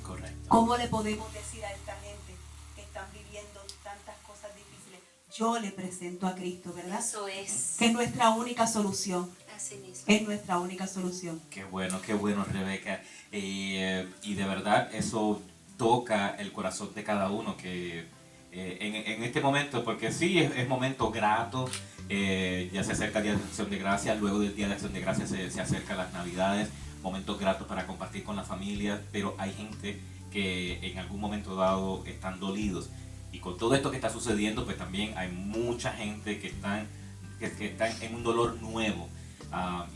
Correcto. ¿Cómo le podemos decir a esta gente que están viviendo tantas cosas difíciles? Yo le presento a Cristo, ¿verdad? Eso es. Que es nuestra única solución. Así mismo. Es nuestra única solución. Qué bueno, Rebeca. Y de verdad eso toca el corazón de cada uno que en este momento, porque sí, es momento grato, ya se acerca el Día de Acción de Gracias, luego del Día de Acción de Gracias se acercan las Navidades, momentos gratos para compartir con la familia, pero hay gente que en algún momento dado están dolidos. Y con todo esto que está sucediendo, pues también hay mucha gente que están en un dolor nuevo.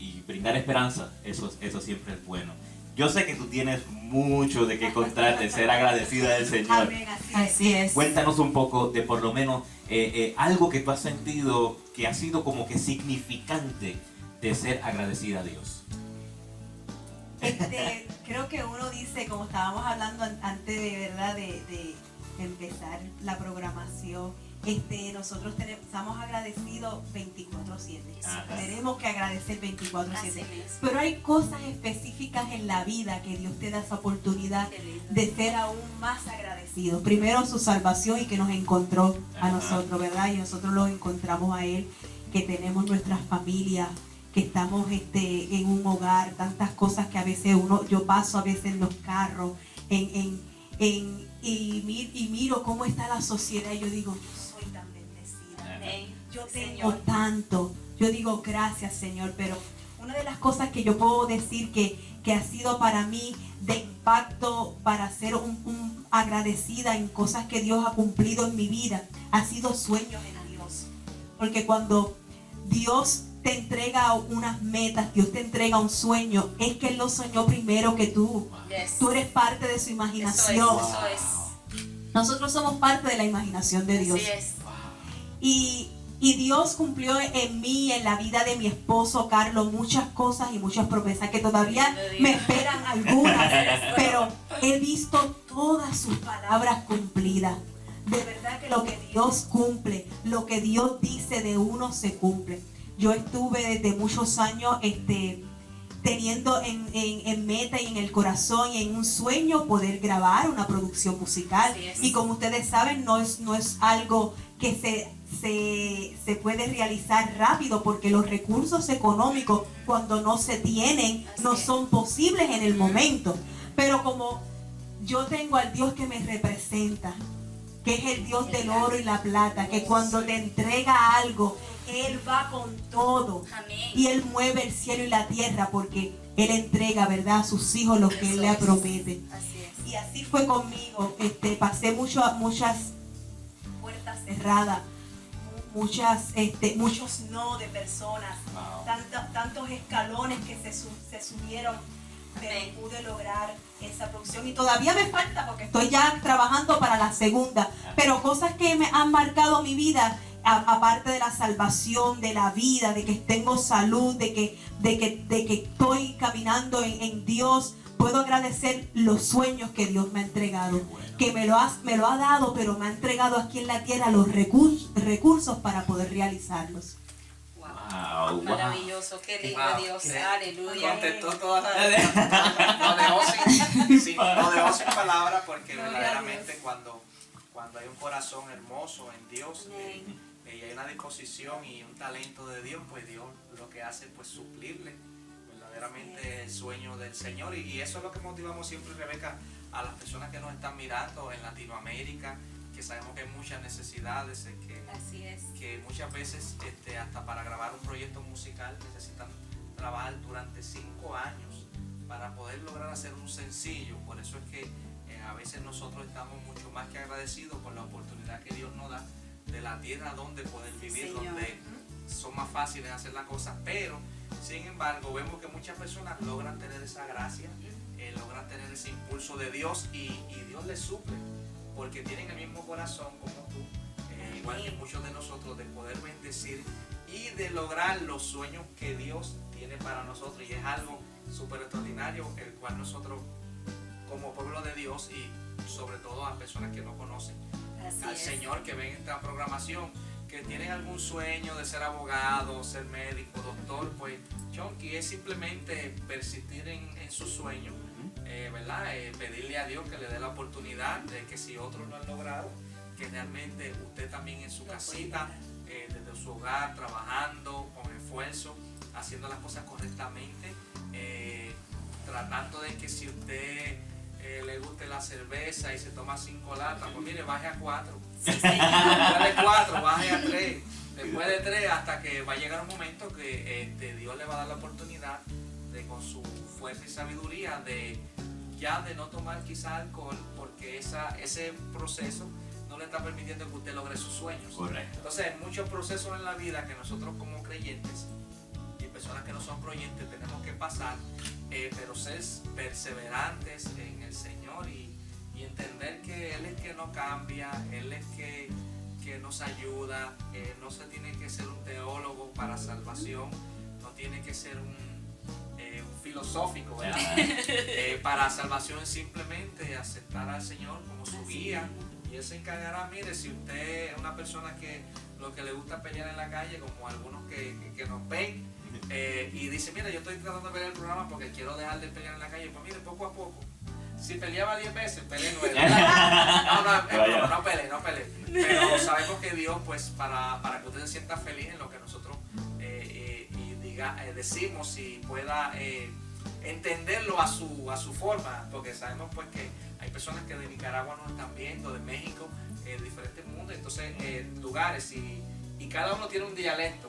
Y brindar esperanza, eso siempre es bueno. Yo sé que tú tienes mucho de qué contar, de ser agradecida del Señor. Amén, así es. Cuéntanos un poco de por lo menos algo que tú has sentido que ha sido como que significante de ser agradecida a Dios. Creo que uno dice, como estábamos hablando antes de verdad de empezar la programación, nosotros estamos agradecidos 24/7. Tenemos que agradecer 24/7. Pero hay cosas específicas en la vida que Dios te da esa oportunidad de ser aún más agradecidos. Primero su salvación y que nos encontró a nosotros, ¿verdad? Y nosotros lo encontramos a Él, que tenemos nuestras familias, que estamos en un hogar, tantas cosas que a veces yo paso a veces en los carros, y miro cómo está la sociedad y yo digo, yo soy tan bendecida, yo tengo tanto, yo digo gracias Señor. Pero una de las cosas que yo puedo decir que ha sido para mí de impacto para ser un agradecida en cosas que Dios ha cumplido en mi vida, ha sido sueños en Dios. Porque cuando Dios te entrega unas metas, Dios te entrega un sueño, es que Él lo soñó primero que tú. Tú eres parte de su imaginación. Eso es. Nosotros somos parte de la imaginación de Dios. Así es. Y Dios cumplió en mí, en la vida de mi esposo Carlos, muchas cosas y muchas promesas que todavía me esperan algunas, pero he visto todas sus palabras cumplidas. De verdad que lo que Dios cumple, lo que Dios dice de uno se cumple. Yo estuve desde muchos años teniendo en meta y en el corazón y en un sueño poder grabar una producción musical. Y como ustedes saben, no es algo que se puede realizar rápido, porque los recursos económicos, cuando no se tienen, no son posibles en el momento. Pero como yo tengo al Dios que me representa, que es el Dios del oro y la plata, que cuando te entrega algo, Él va con todo. Y Él mueve el cielo y la tierra porque Él entrega, ¿verdad?, a sus hijos lo que Él le promete. Y así fue conmigo. Pasé muchas puertas cerradas, muchos no de personas, tantos escalones que se subieron, pero pude lograr esa producción y todavía me falta porque estoy ya trabajando para la segunda, pero cosas que me han marcado mi vida, aparte de la salvación, de la vida, de que tengo salud, de que estoy caminando en Dios. Puedo agradecer los sueños que Dios me ha entregado, que me lo ha dado, pero me ha entregado aquí en la tierra los recursos para poder realizarlos. Wow, maravilloso, qué lindo Dios, aleluya. Contestó todas las... Lo dejó sin palabras porque verdaderamente cuando hay un corazón hermoso en Dios y hay una disposición y un talento de Dios, pues Dios lo que hace pues suplirle verdaderamente el sueño del Señor, y eso es lo que motivamos siempre, Rebeca, a las personas que nos están mirando en Latinoamérica, que sabemos que hay muchas necesidades, que muchas veces hasta para grabar un proyecto musical necesitan trabajar durante 5 años para poder lograr hacer un sencillo. Por eso es que a veces nosotros estamos mucho más que agradecidos por la oportunidad que Dios nos da de la tierra donde poder vivir, donde son más fáciles hacer las cosas, pero sin embargo vemos que muchas personas logran tener esa gracia, logran tener ese impulso de Dios y Dios les suple porque tienen el mismo corazón como tú, igual que muchos de nosotros, de poder bendecir y de lograr los sueños que Dios tiene para nosotros, y es algo súper extraordinario, el cual nosotros como pueblo de Dios y sobre todo a personas que no conocen al Señor, que ven esta programación, que tienen algún sueño de ser abogado, ser médico, doctor, pues Chonky es simplemente persistir en su sueño, ¿verdad? Pedirle a Dios que le dé la oportunidad de que si otros lo han logrado, que realmente usted también en su casita, desde su hogar, trabajando con esfuerzo, haciendo las cosas correctamente, tratando de que si usted le guste la cerveza y se toma 5 latas, pues mire, baje a 4. Después de 4, baje a 3. Después de 3, hasta que va a llegar un momento que Dios le va a dar la oportunidad de, con su fuerza y sabiduría, de no tomar quizá alcohol, porque ese proceso no le está permitiendo que usted logre sus sueños. Correcto. Entonces hay muchos procesos en la vida que nosotros como creyentes y personas que no son creyentes tenemos que pasar, pero ser perseverantes en el Señor y entender que Él es que no cambia, Él es que nos ayuda, no se tiene que ser un teólogo para salvación, no tiene que ser un filosófico, ¿verdad? Para salvación es simplemente aceptar al Señor como su guía, y Él se encargará. Mire, si usted es una persona que lo que le gusta pelear en la calle, como algunos que nos ven, y dice, mira, yo estoy tratando de ver el programa porque quiero dejar de pelear en la calle, pues mire, poco a poco. Si peleaba 10 veces, peleé 9. No peleé. Pero sabemos que Dios, pues, para que usted se sienta feliz en lo que nosotros decimos y pueda entenderlo a su forma, porque sabemos pues que hay personas que de Nicaragua nos están viendo, de México, diferentes mundos, entonces lugares, y cada uno tiene un dialecto.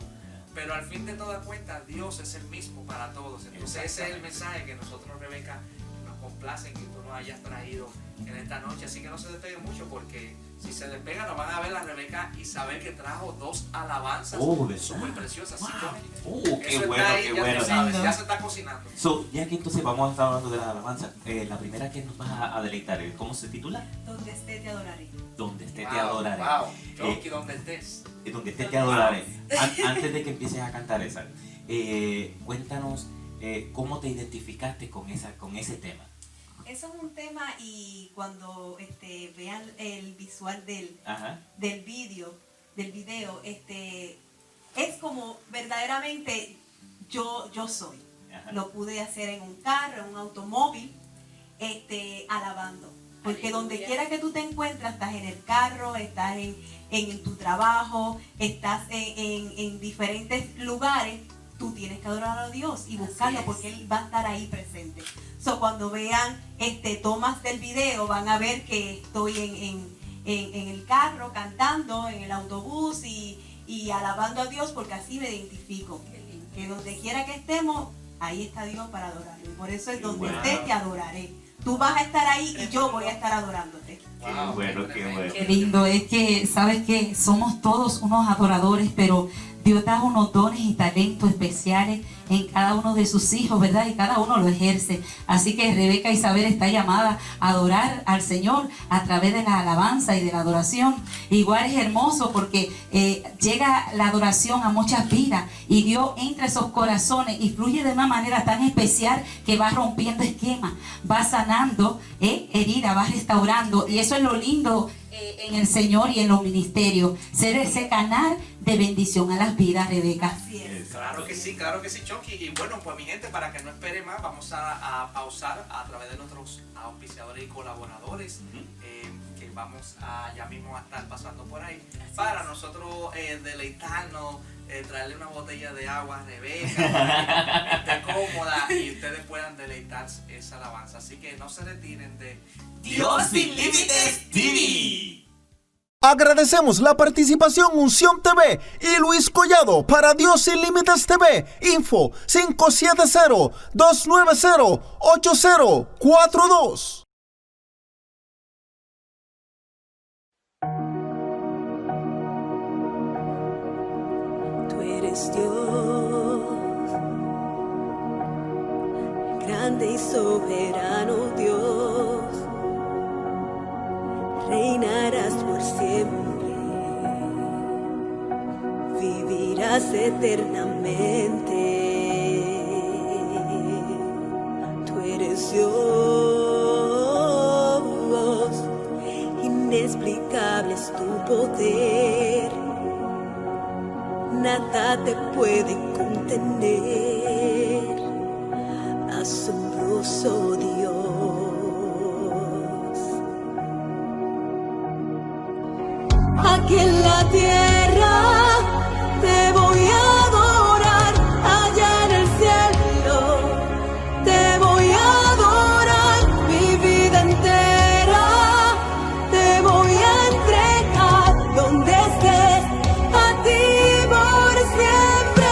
Pero al fin de todas cuentas, Dios es el mismo para todos. Entonces ese es el mensaje que nosotros, Rebeca, nos complace que tú nos hayas traído en esta noche. Así que no se despegue mucho, porque si se despega nos van a ver a Rebeca y saber que trajo 2 alabanzas súper preciosas. Wow. Qué eso bueno, está ahí, qué ya bueno. te sabes, ya se está cocinando. Ya que entonces vamos a estar hablando de las alabanzas, la primera que nos vas a deleitar, ¿cómo se titula? Donde esté te adoraré. Donde esté te adoraré. Wow, Chonky, donde estés. Donde esté te adoraré. Antes de que empieces a cantar esa, cuéntanos cómo te identificaste con ese tema. Eso es un tema, y cuando vean el visual del video, es como verdaderamente yo soy. Ajá. Lo pude hacer en un carro, en un automóvil, alabando. Porque donde quiera que tú te encuentras, estás en el carro, estás en tu trabajo, estás en diferentes lugares, tú tienes que adorar a Dios y buscarlo, porque Él va a estar ahí presente. Cuando vean tomas del video, van a ver que estoy en el carro, cantando, en el autobús y alabando a Dios, porque así me identifico. Que donde quiera que estemos, ahí está Dios para adorarlo. Y por eso es donde estés te adoraré. Tú vas a estar ahí y yo voy a estar adorándote. Qué bueno, qué bueno. Qué lindo, es que, ¿sabes qué? Somos todos unos adoradores, pero Dios da unos dones y talentos especiales en cada uno de sus hijos, ¿verdad? Y cada uno lo ejerce. Así que Rebeca Isabel está llamada a adorar al Señor a través de la alabanza y de la adoración. Igual es hermoso porque llega la adoración a muchas vidas y Dios entra en esos corazones y fluye de una manera tan especial que va rompiendo esquemas, va sanando heridas, va restaurando. Y eso es lo lindo en el Señor y en los ministerios, ser ese canal de bendición a las vidas, Rebeca. Claro que sí, Chonky. Y bueno, pues mi gente, para que no espere más, vamos a pausar a través de nuestros auspiciadores y colaboradores, que vamos a ya mismo a estar pasando por ahí, para nosotros deleitarnos, traerle una botella de agua a Rebeca, para que esté cómoda y ustedes puedan deleitarse esa alabanza. Así que no se retiren de Dios Sin Límites TV. Agradecemos la participación Unción TV y Luis Collado para Dios Sin Límites TV. Info 570-290-8042. Tú eres Dios, grande y soberano Dios. Reinarás por siempre, vivirás eternamente. Tú eres Dios, inexplicable es tu poder, nada te puede contener, asombroso Dios. Aquí en la tierra te voy a adorar, allá en el cielo te voy a adorar, mi vida entera te voy a entregar, donde estés a ti por siempre.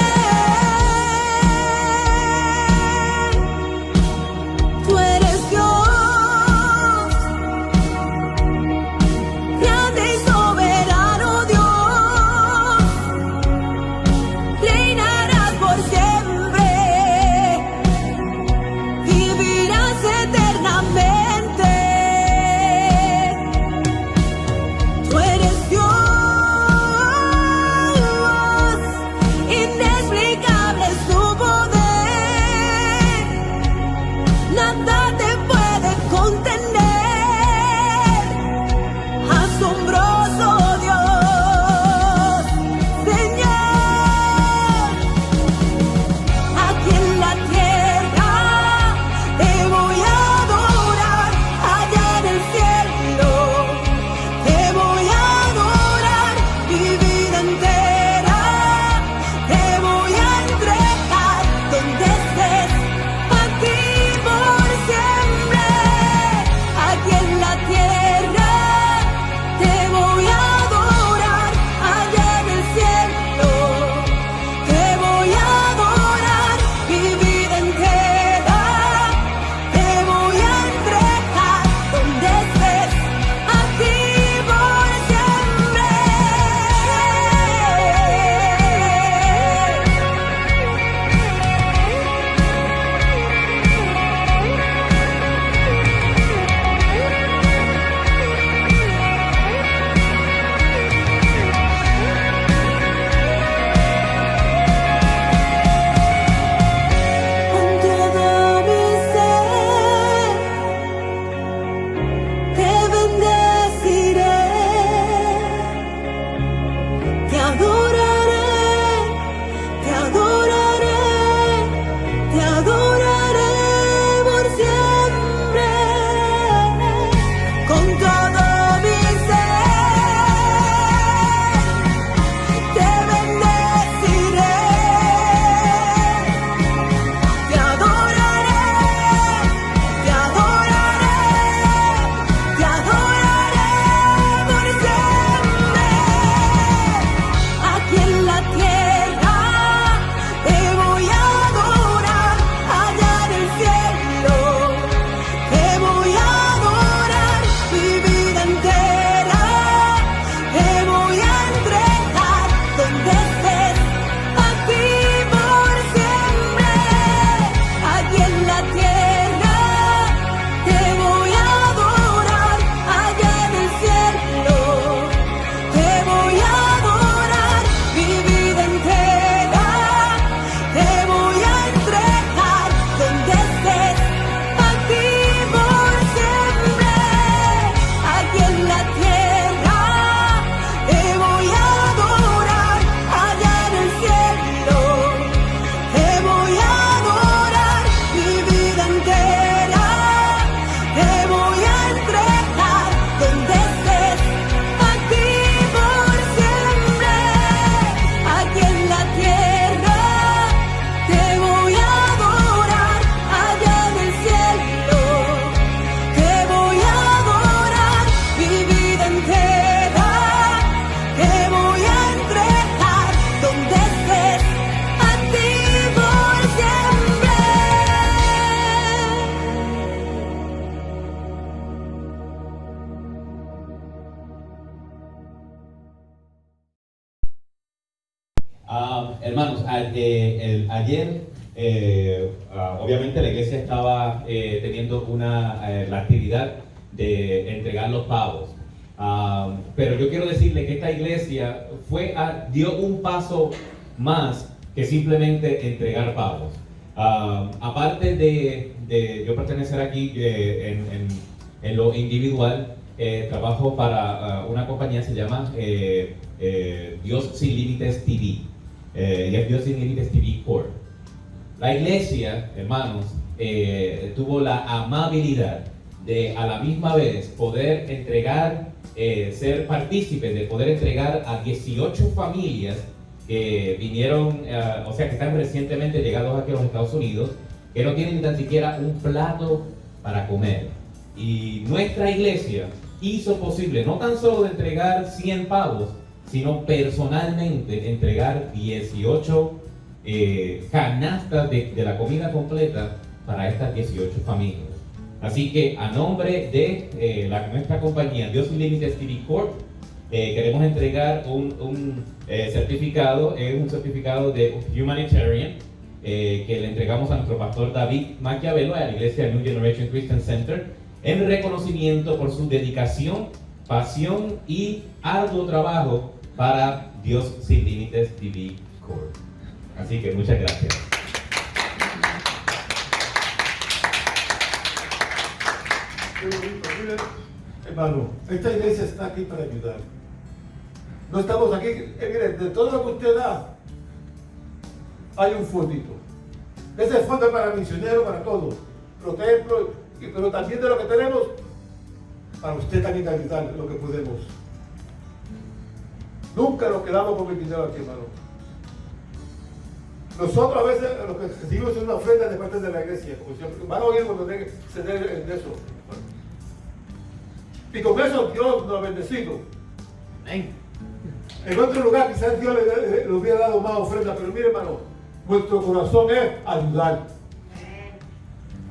Hermanos, ayer obviamente la iglesia estaba teniendo la actividad de entregar los pavos. Pero yo quiero decirle que esta iglesia dio un paso más que simplemente entregar pavos. Aparte de yo pertenecer aquí en lo individual, trabajo para una compañía que se llama Dios Sin Límites TV, y es Dios Sin Límites TV Corp. La iglesia, hermanos, tuvo la amabilidad de a la misma vez poder entregar, ser partícipes de poder entregar a 18 familias que vinieron, o sea, que están recientemente llegados aquí a los Estados Unidos, que no tienen ni tan siquiera un plato para comer. Y nuestra iglesia hizo posible no tan solo de entregar 100 pavos, sino personalmente entregar 18 canastas de la comida completa para estas 18 familias. Así que a nombre de nuestra compañía Dios Sin Límites TV Corp, queremos entregar un certificado, un certificado de Humanitarian, que le entregamos a nuestro pastor David Maquiavelo a la iglesia New Generation Christian Center, en reconocimiento por su dedicación, pasión y arduo trabajo para Dios Sin Límites TV Corp. Así que muchas gracias. Hermano, esta iglesia está aquí para ayudar. No estamos aquí, mire, de todo lo que usted da, hay un fondito. Ese fondo es para misioneros, para todo. Los templos, pero también de lo que tenemos, para usted también ayudar lo que podemos. Nunca nos quedamos con el dinero aquí, hermano. Nosotros a veces lo que recibimos es una ofrenda de parte de la iglesia. Van a oír cuando se dé de eso. Y con eso Dios nos ha bendecido. Amén. En otro lugar quizás Dios le hubiera dado más ofrenda, pero mire, hermano, nuestro corazón es ayudar.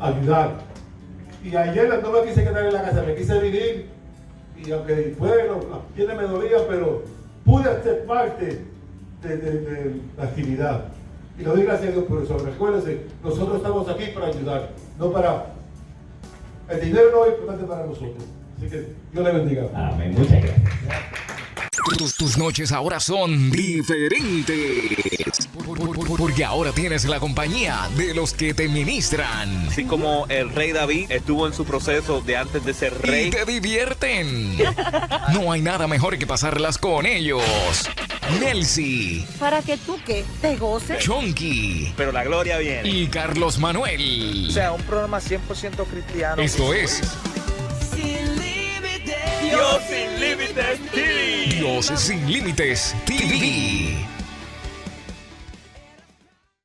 Ayudar. Y ayer no me quise quedar en la casa, me quise vivir. Y aunque bueno, las piernas me dolían, pero pude ser parte de la actividad. Y le doy gracias a Dios por eso. Recuérdense, nosotros estamos aquí para ayudar, no para... El dinero no es importante para nosotros. Así que Dios le bendiga. Amén. Muchas gracias. Tus noches ahora son diferentes. Porque ahora tienes la compañía de los que te ministran. Así como el rey David estuvo en su proceso de antes de ser rey. Y te divierten. No hay nada mejor que pasarlas con ellos. Nelsi. Para que tú que te goces. Chonky. Pero la gloria viene. Y Carlos Manuel. O sea, un programa 100% cristiano. Esto es Dios Sin Límites TV. Dios Sin Límites TV.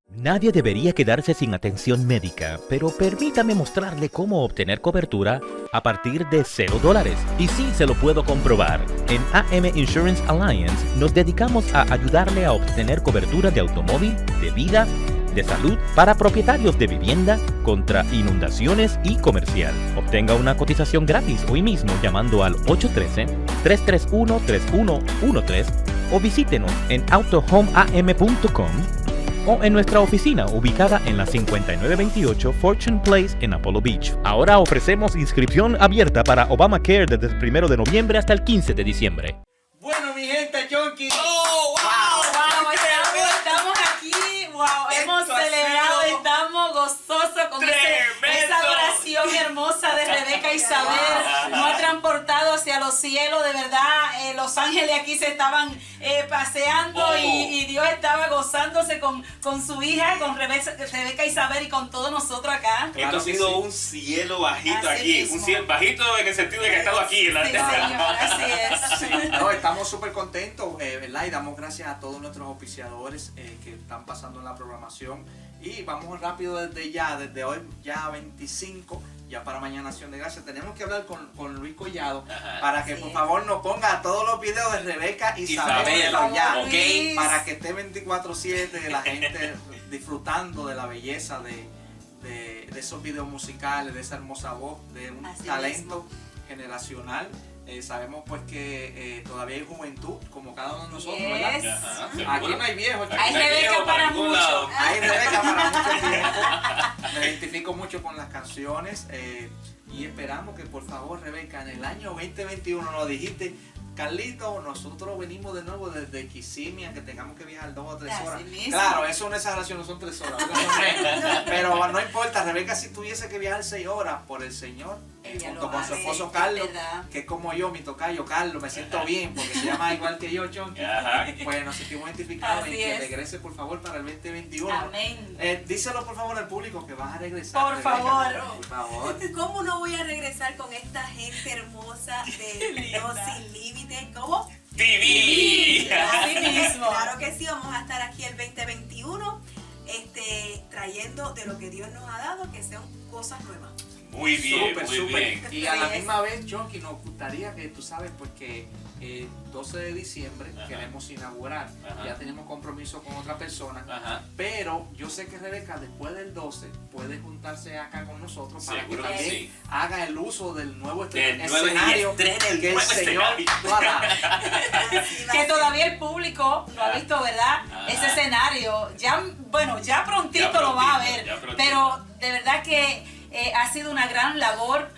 Nadie debería quedarse sin atención médica, pero permítame mostrarle cómo obtener cobertura a partir de $0. Y sí, se lo puedo comprobar. En AM Insurance Alliance nos dedicamos a ayudarle a obtener cobertura de automóvil, de vida, de salud para propietarios de vivienda contra inundaciones y comercial. Obtenga una cotización gratis hoy mismo llamando al 813-331-3113 o visítenos en autohomeam.com o en nuestra oficina ubicada en la 5928 Fortune Place en Apollo Beach. Ahora ofrecemos inscripción abierta para Obamacare desde el 1 de noviembre hasta el 15 de diciembre. Bueno, mi gente, Chonky. ¡Oh, wow! Estamos aquí, wow, hemos celebrado, estamos gozosos con esa adoración hermosa de Rebeca Isabel. Nos ha transportado hacia los cielos, de verdad. Los ángeles aquí se estaban paseando y Dios estaba gozándose con su hija, con Rebeca Isabel y con todos nosotros acá. Esto ha sido un cielo bajito Así aquí, mismo. un cielo bajito en el sentido de que ha estado aquí en la Sí, señor, así es. Sí, no, estamos súper contentos, ¿verdad? Y damos gracias a todos nuestros auspiciadores que están pasando en la programación. Y vamos rápido desde hoy, ya 25, ya para mañana Acción de Gracias. Tenemos que hablar con Luis Collado para que por favor nos ponga todos los videos de Rebeca Isabel ya, okay. Para que esté 24/7 la gente disfrutando de la belleza de esos videos musicales, de esa hermosa voz, de un talento generacional Sabemos pues que todavía hay juventud, como cada uno de nosotros, Yes. ¿verdad? Ajá, Aquí no hay viejos. Hay Rebeca para mucho. Hay Rebeca para mucho tiempo. Me identifico mucho con las canciones y esperamos que por favor, Rebeca, en el año 2021 nos dijiste, Carlito, nosotros venimos de nuevo desde Kissimmee, aunque tengamos que viajar 2 o 3 horas. Claro, eso es una exageración, no son 3 horas. Pero no importa, Rebeca, si tuviese que viajar 6 horas por el Señor, junto con su esposo Carlos, que es como yo, mi tocayo Carlos, me siento bien porque se llama igual que yo, Chonky. Pues nos sentimos identificados y que regrese por favor para el 2021. Amén. Díselo por favor al público que vas a regresar. Por Rebeca, favor. Por favor. ¿Cómo no voy a regresar con esta gente hermosa de Dios Sin Límites? ¿Cómo? TV. Así mismo. Claro que sí, vamos a estar aquí el 2021 trayendo de lo que Dios nos ha dado, que sean cosas nuevas. Muy bien, Súper, muy súper. bien. Y a la misma vez, Chonky, nos gustaría que tú sabes, porque 12 de diciembre queremos inaugurar. Ya tenemos compromiso con otra persona. Pero yo sé que Rebeca, después del 12, puede juntarse acá con nosotros para que también haga el uso del nuevo escenario que el Señor que todavía el público no ha visto, ¿verdad? Ese escenario. Ya, bueno, ya prontito lo va a ver. Pero de verdad que ha sido una gran labor,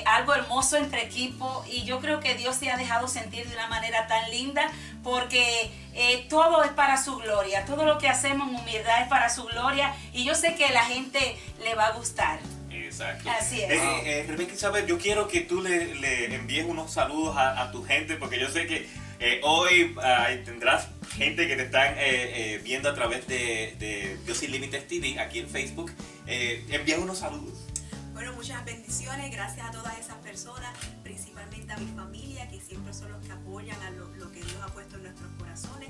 algo hermoso entre equipo, y yo creo que Dios se ha dejado sentir de una manera tan linda, porque todo es para su gloria, todo lo que hacemos en humildad es para su gloria, y yo sé que a la gente le va a gustar. Exacto. Así es. Rebeca Isabel, yo quiero que tú le envíes unos saludos a tu gente, porque yo sé que hoy tendrás gente que te están viendo a través de Dios Sin Límites TV, aquí en Facebook. Envía unos saludos. Bueno, muchas bendiciones, gracias a todas esas personas, principalmente a mi familia, que siempre son los que apoyan a lo que Dios ha puesto en nuestros corazones.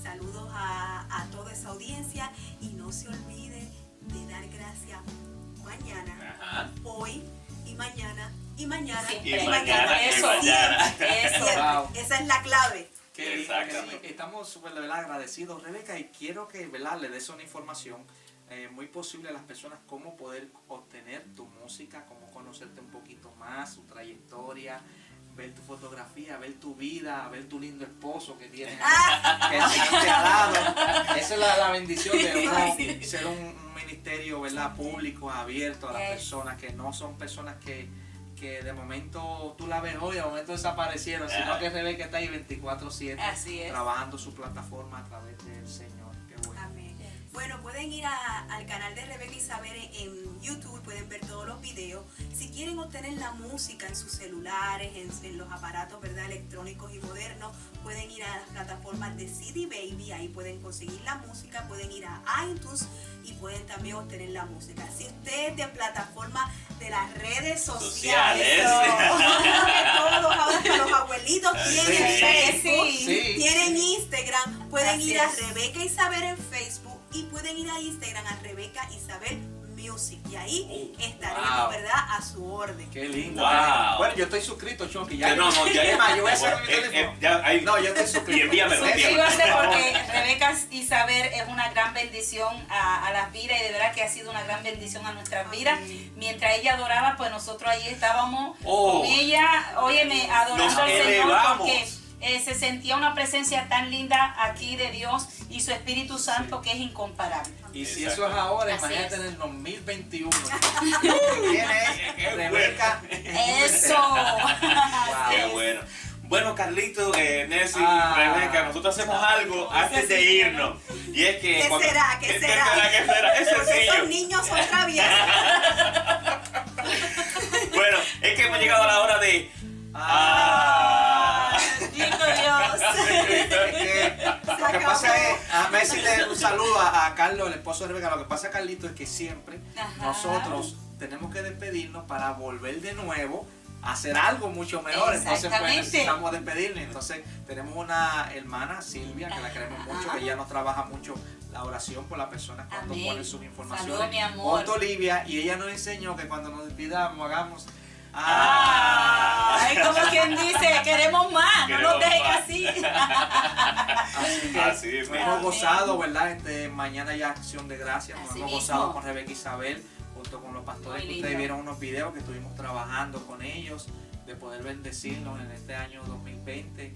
Saludos a toda esa audiencia, y no se olvide de dar gracias mañana, hoy y mañana y mañana Siempre. y mañana. Eso. Wow. Esa es la clave. Qué lindo, estamos súper de verdad agradecidos, Rebeca, y quiero que, ¿verdad?, le des una información muy posible a las personas, cómo poder obtener tu música, cómo conocerte un poquito más, tu trayectoria, ver tu fotografía, ver tu vida, ver tu lindo esposo que tienes, que el Señor te ha dado. Esa es la bendición de uno, ser un ministerio, ¿verdad?, público, abierto a las personas, que no son personas que de momento tú la ves hoy, de momento desaparecieron, sino que Rebeca está ahí 24/7 trabajando su plataforma a través del Señor. Qué bueno. Amén. Bueno, pueden ir al canal de Rebeca Isabel en YouTube, pueden ver todos los videos. Si quieren obtener la música en sus celulares, en los aparatos, ¿verdad?, electrónicos y modernos, pueden ir a las plataformas de CD Baby, ahí pueden conseguir la música, pueden ir a iTunes y pueden también obtener la música. Si usted es de plataforma de las redes sociales, todos los abuelitos tienen Facebook, tienen Instagram, pueden ir a Rebeca Isabel en Facebook y pueden ir a Instagram a Rebeca Isabel Music, y ahí estaremos, ¿verdad?, a su orden. Qué lindo. Wow. Bueno, yo estoy suscrito, Chonky. Ya, yo voy a hacer mi teléfono. No, yo estoy suscrito. Envíamelo. Suscríbase, porque Rebeca Isabel es una gran bendición a las vidas, y de verdad que ha sido una gran bendición a nuestras vidas. Mientras ella adoraba, pues nosotros ahí estábamos con ella, óyeme, adorando al Señor, porque se sentía una presencia tan linda aquí de Dios y su Espíritu Santo, que es incomparable. Y si eso es ahora, imagínate en el 2021. Viene Rebeca. Eso. Wow. Qué bueno. Bueno, Carlito, Nessie, Rebeca, nosotros hacemos algo antes de irnos. Y es que. ¿Qué será? ¿Qué será? Es Porque sencillo. esos niños son traviesos. Bueno, es que hemos llegado a la hora de. Lo que pasa es, a decirle un saludo a Carlos, el esposo de Rebeca. Lo que pasa, Carlito, es que siempre nosotros tenemos que despedirnos para volver de nuevo a hacer algo mucho mejor. Entonces pues necesitamos despedirnos. Entonces tenemos una hermana, Silvia, que la queremos mucho, que ella nos trabaja mucho la oración por las personas cuando ponen sus informaciones. Saludos, mi amor. Junto a Olivia, y ella nos enseñó que cuando nos despidamos hagamos Ay, como quien dice, queremos más, no nos dejen así. Así es, hemos gozado, ¿verdad? Mañana ya Acción de Gracias, nos hemos gozado con Rebeca Isabel, junto con los pastores, que ustedes vieron unos videos que estuvimos trabajando con ellos. de poder bendecirnos en este año 2020.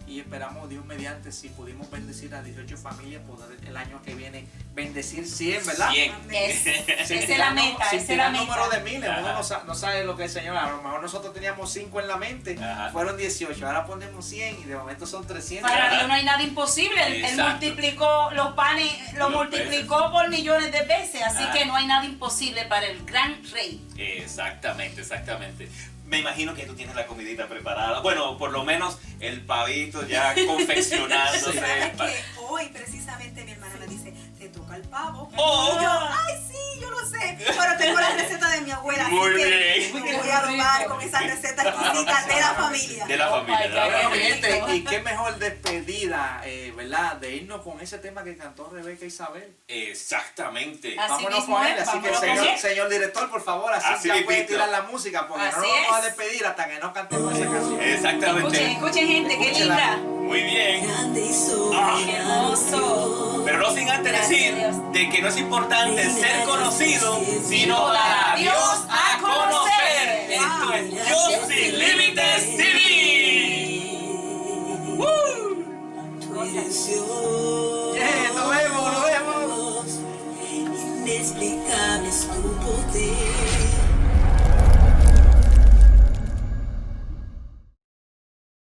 Y esperamos, Dios mediante, si pudimos bendecir a 18 familias, poder el año que viene bendecir 100, ¿verdad? 100. Esa es la meta, sin esa es la tirar número meta. de miles, uno no sabe lo que es el Señor. A lo mejor nosotros teníamos 5 en la mente, fueron 18, ahora ponemos 100 y de momento son 300. Para Dios no hay nada imposible. Él multiplicó los panes, lo multiplicó por millones de veces, así que no hay nada imposible para el gran rey. Exactamente. Me imagino que tú tienes la comidita preparada. Bueno, por lo menos el pavito ya confeccionándose. ¿Sabes que hoy precisamente mi hermana me dice, te toca el pavo? Oh. Y yo, ay sí, yo lo sé, pero tengo la receta de mi abuela, Muy así bien. que me voy a robar con esa receta exquisita de la familia. De la familia. Bueno, mi gente, y qué mejor despedida, ¿verdad? De irnos con ese tema que cantó Rebeca Isabel. Exactamente. Vámonos con él, así que señor director, por favor, así ya puede tirar la música, porque no nos vamos a despedir hasta que no cantemos esa canción. Exactamente. Escuchen gente, qué linda. Muy bien. Qué hermoso. Pero no sin antes decir de que no es importante ser conocido, sino dar a Dios a conocer. Esto es Dios Sin Límites TV. Nos vemos. Inexplicable es tu poder.